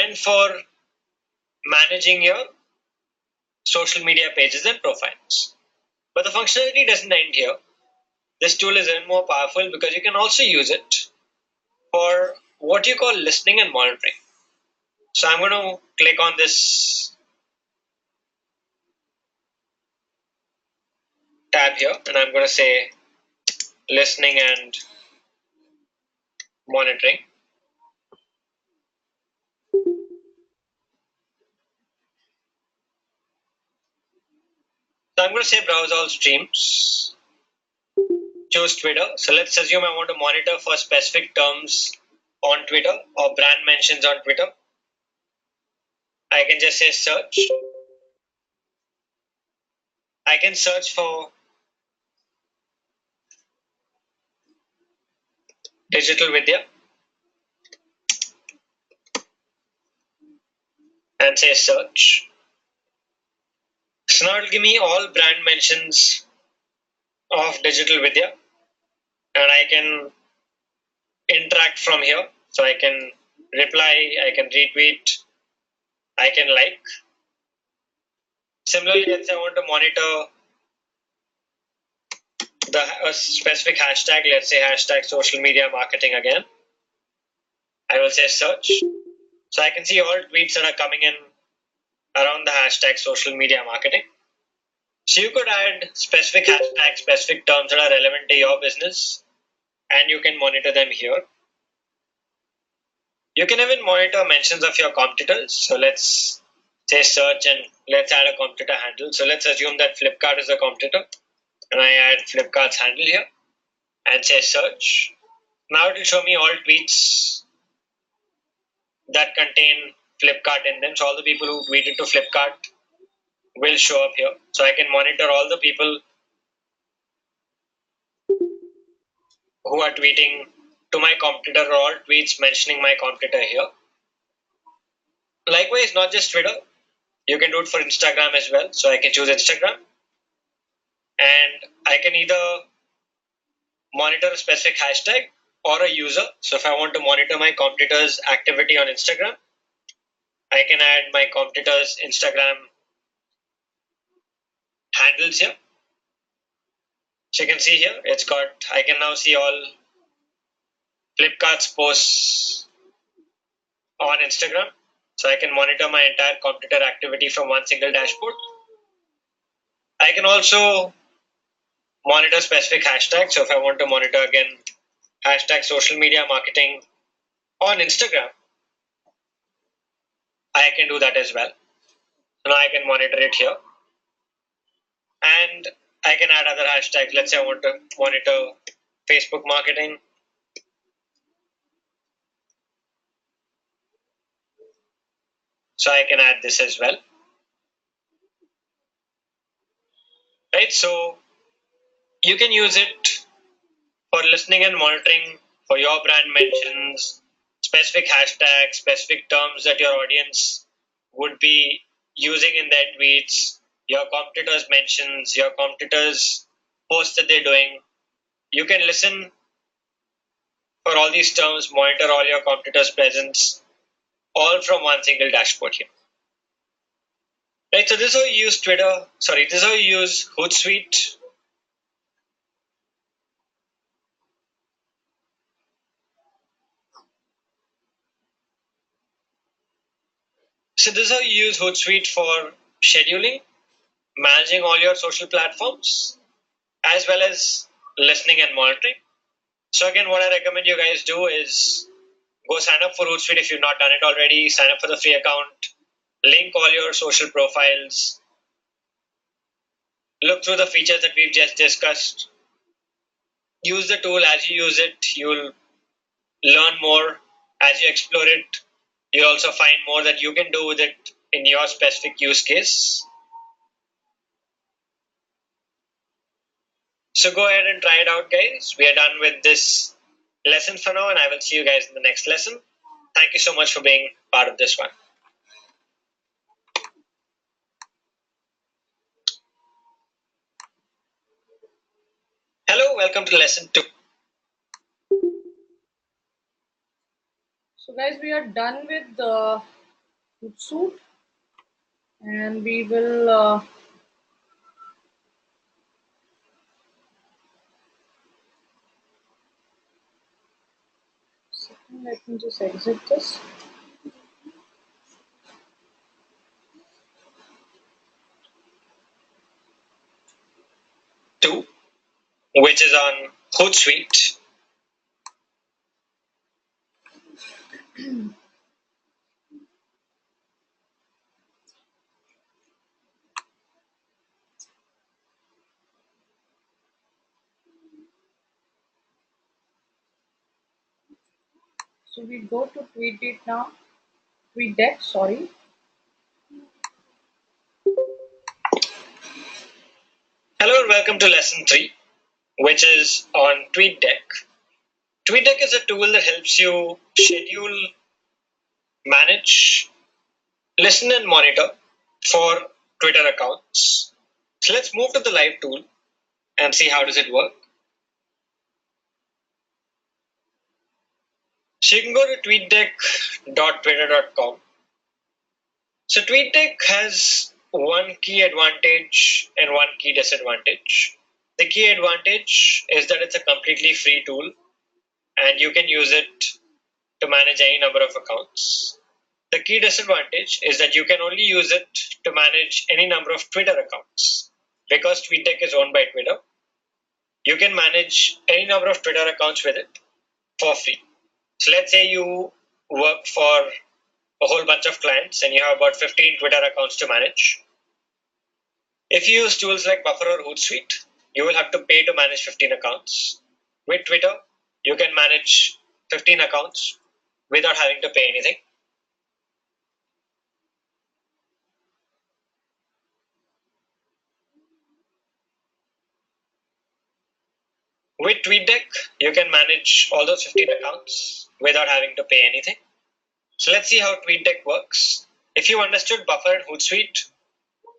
and for managing your social media pages and profiles. But the functionality doesn't end here. This tool is even more powerful because you can also use it for what you call listening and monitoring. So I'm going to click on this tab here and I'm going to say listening and monitoring. So I'm going to say browse all streams. Choose Twitter. So let's assume I want to monitor for specific terms on Twitter or brand mentions on Twitter. I can just say search. I can search for digital vidya and say search. So now it'll give me all brand mentions of digital vidya and I can interact from here. So I can reply, I can retweet, I can like. Similarly, let's say I want to monitor a specific hashtag, let's say hashtag social media marketing again. I will say search. So I can see all tweets that are coming in around the hashtag social media marketing. So you could add specific hashtags, specific terms that are relevant to your business, and you can monitor them here. You can even monitor mentions of your competitors. So let's say search and let's add a competitor handle. So let's assume that Flipkart is a competitor and I add Flipkart's handle here and say search. Now it will show me all tweets that contain Flipkart in them. So all the people who tweeted to Flipkart will show up here. So I can monitor all the people who are tweeting to my competitor or all tweets mentioning my competitor here. Likewise, not just Twitter, you can do it for Instagram as well. So I can choose Instagram and I can either monitor a specific hashtag or a user. So if I want to monitor my competitor's activity on Instagram, I can add my competitor's Instagram handles here. So you can see here, I can now see all Flipkart's posts on Instagram. So I can monitor my entire competitor activity from one single dashboard. I can also monitor specific hashtags. So if I want to monitor again, hashtag social media marketing on Instagram, I can do that as well. So now I can monitor it here. And I can add other hashtags. Let's say I want to monitor Facebook marketing. So I can add this as well. Right, so you can use it for listening and monitoring for your brand mentions, specific hashtags, specific terms that your audience would be using in their tweets, your competitors' mentions, your competitors' posts that they're doing. You can listen for all these terms, monitor all your competitors' presence, all from one single dashboard here. Right, so this is how you use Twitter. Sorry, this is how you use Hootsuite. So this is how you use Hootsuite for scheduling, managing all your social platforms, as well as listening and monitoring. So again, what I recommend you guys do is go sign up for Hootsuite if you've not done it already. Sign up for the free account. Link all your social profiles. Look through the features that we've just discussed. Use the tool. As you use it, you'll learn more. As you explore it, you'll also find more that you can do with it in your specific use case. So go ahead and try it out, guys. We are done with this lesson for now, and I will see you guys in the next lesson. Thank you so much for being part of this one. Hello, welcome to lesson 2. So guys, we are done with the suit, and we will let me just exit this. Two, which is on Hootsuite. So we go to TweetDeck now. TweetDeck, sorry. Hello and welcome to lesson 3, which is on TweetDeck. TweetDeck is a tool that helps you schedule, manage, listen and monitor for Twitter accounts. So let's move to the live tool and see how does it work. So you can go to tweetdeck.twitter.com. So TweetDeck has one key advantage and one key disadvantage. The key advantage is that it's a completely free tool and you can use it to manage any number of accounts. The key disadvantage is that you can only use it to manage any number of Twitter accounts. Because TweetDeck is owned by Twitter, you can manage any number of Twitter accounts with it for free. So let's say you work for a whole bunch of clients and you have about 15 Twitter accounts to manage. If you use tools like Buffer or Hootsuite, you will have to pay to manage 15 accounts. With Twitter, you can manage 15 accounts without having to pay anything. With TweetDeck, you can manage all those 15 accounts without having to pay anything. So let's see how TweetDeck works. If you understood Buffer and Hootsuite,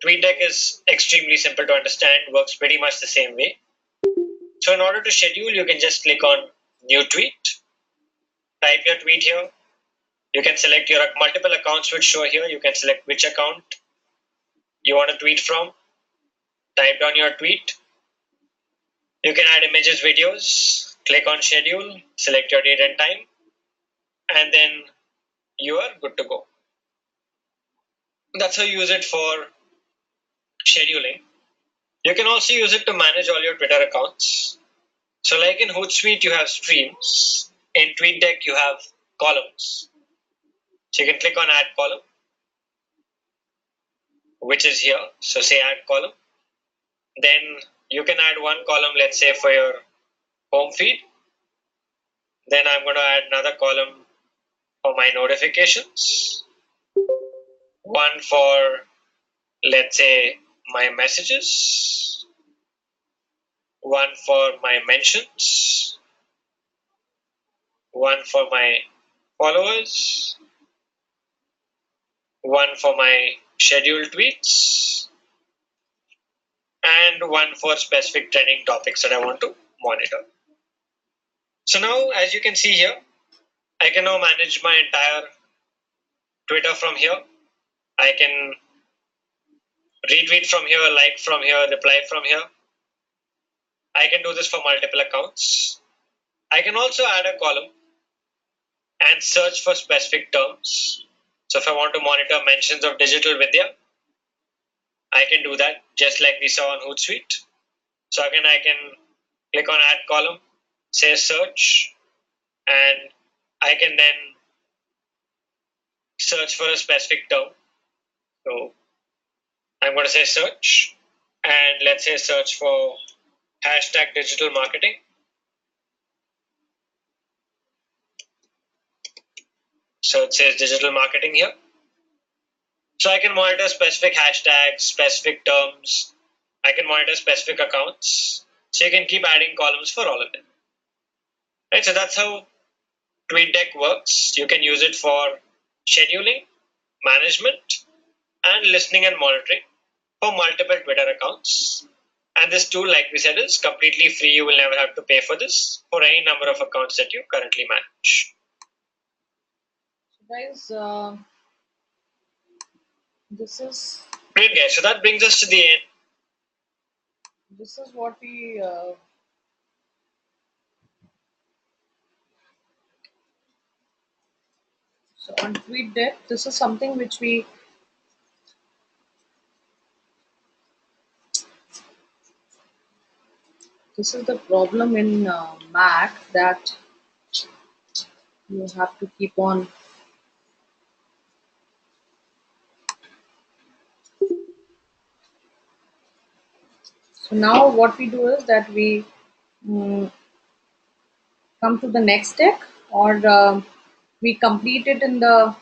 TweetDeck is extremely simple to understand, works pretty much the same way. So in order to schedule, you can just click on New Tweet, type your tweet here. You can select your multiple accounts which show here. You can select which account you want to tweet from, type down your tweet. You can add images, videos, click on schedule, select your date and time, and then you are good to go. That's how you use it for scheduling. You can also use it to manage all your Twitter accounts. So like in Hootsuite, you have streams. In TweetDeck, you have columns. So you can click on add column. which is here. So say add column. Then you can add one column, let's say for your home feed. Then I'm going to add another column for my notifications. One for, let's say, my messages. One for my mentions. One for my followers. One for my scheduled tweets. And one for specific trending topics that I want to monitor. So now, as you can see here, I can now manage my entire Twitter from here. I can retweet from here, like from here, reply from here. I can do this for multiple accounts. I can also add a column and search for specific terms. So if I want to monitor mentions of digital Vidya, I can do that just like we saw on Hootsuite. So again, I can click on add column, say search, and I can then search for a specific term. So I'm going to say search, and let's say search for hashtag digital marketing. So it says digital marketing here. So I can monitor specific hashtags, specific terms. I can monitor specific accounts. So you can keep adding columns for all of them. Right, so that's how TweetDeck works. You can use it for scheduling, management, and listening and monitoring for multiple Twitter accounts. And this tool, like we said, is completely free. You will never have to pay for this for any number of accounts that you currently manage. Guys, this is Great, guys. So that brings us to the end. this is what we so on TweetDeck. This is something which we this is the problem in Mac, that you have to keep on. So now what we do is that we come to the next deck, or we complete it in the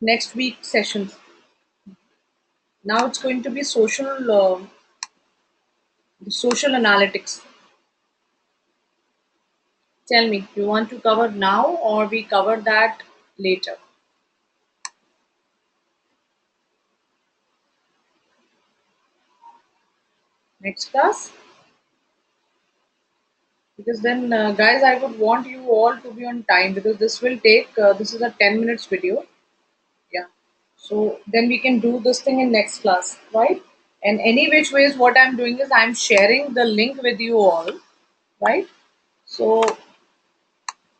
next week sessions. Now it's going to be social analytics. Tell me, you want to cover now or we cover that later? Next class? Because then, guys, I would want you all to be on time, because this will take, this is a 10 minutes video. Yeah. So then we can do this thing in next class, right? And any which ways, what I'm doing is I'm sharing the link with you all, right? So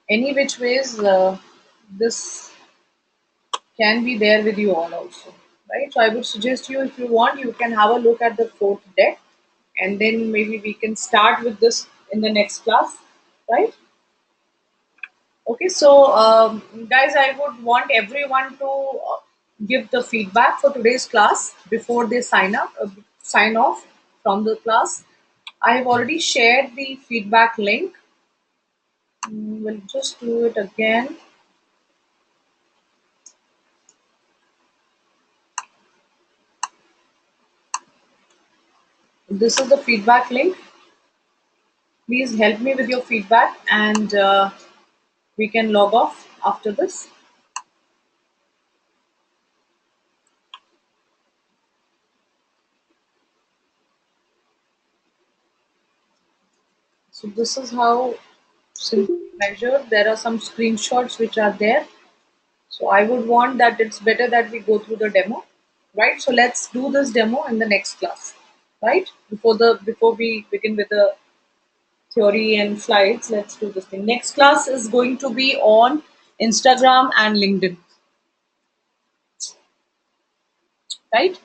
any which ways, this can be there with you all also, right? So I would suggest you, if you want, you can have a look at the fourth deck, and then maybe we can start with this in the next class, right? Okay, so guys, I would want everyone to give the feedback for today's class before they sign off from the class. I have already shared the feedback link. We'll just do it again. This is the feedback link. Please help me with your feedback, and we can log off after this. So this is how simply measured. There are some screenshots which are there. So I would want that it's better that we go through the demo, right? So let's do this demo in the next class, right? Before we begin with the theory and slides, let's do this thing. Next class is going to be on Instagram and LinkedIn, right?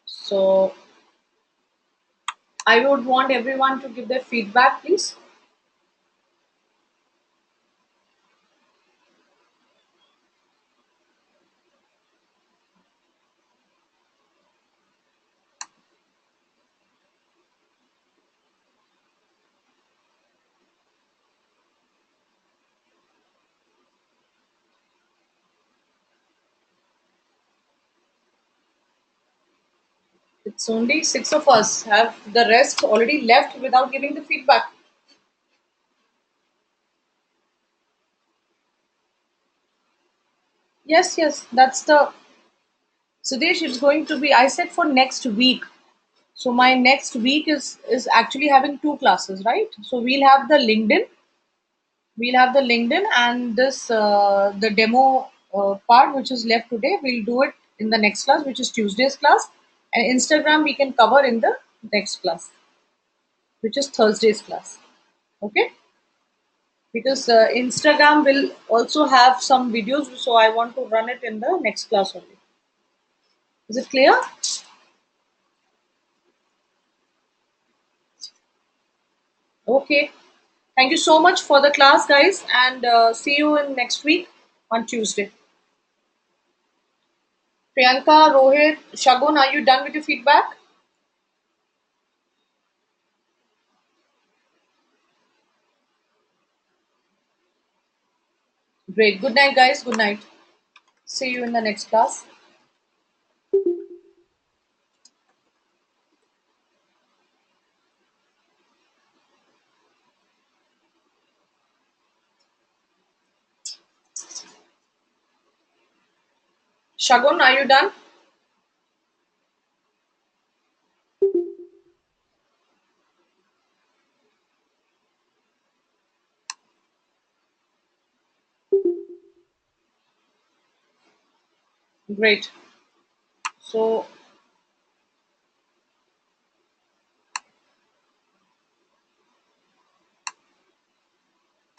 So I would want everyone to give their feedback, please. It's only six of us. Have the rest already left without giving the feedback? Yes, yes, that's the Sudesh. It's going to be. I said for next week. So my next week is actually having two classes, right? So we'll have the LinkedIn and this the demo part which is left today. We'll do it in the next class, which is Tuesday's class, and Instagram we can cover in the next class, which is Thursday's class. Okay, because Instagram will also have some videos, so I want to run it in the next class only. Is it clear? Okay. Thank you so much for the class, guys, and see you in next week on Tuesday. Priyanka, Rohit, Shagun, are you done with your feedback? Great. Good night, guys. Good night. See you in the next class. Shagun, are you done? Great. So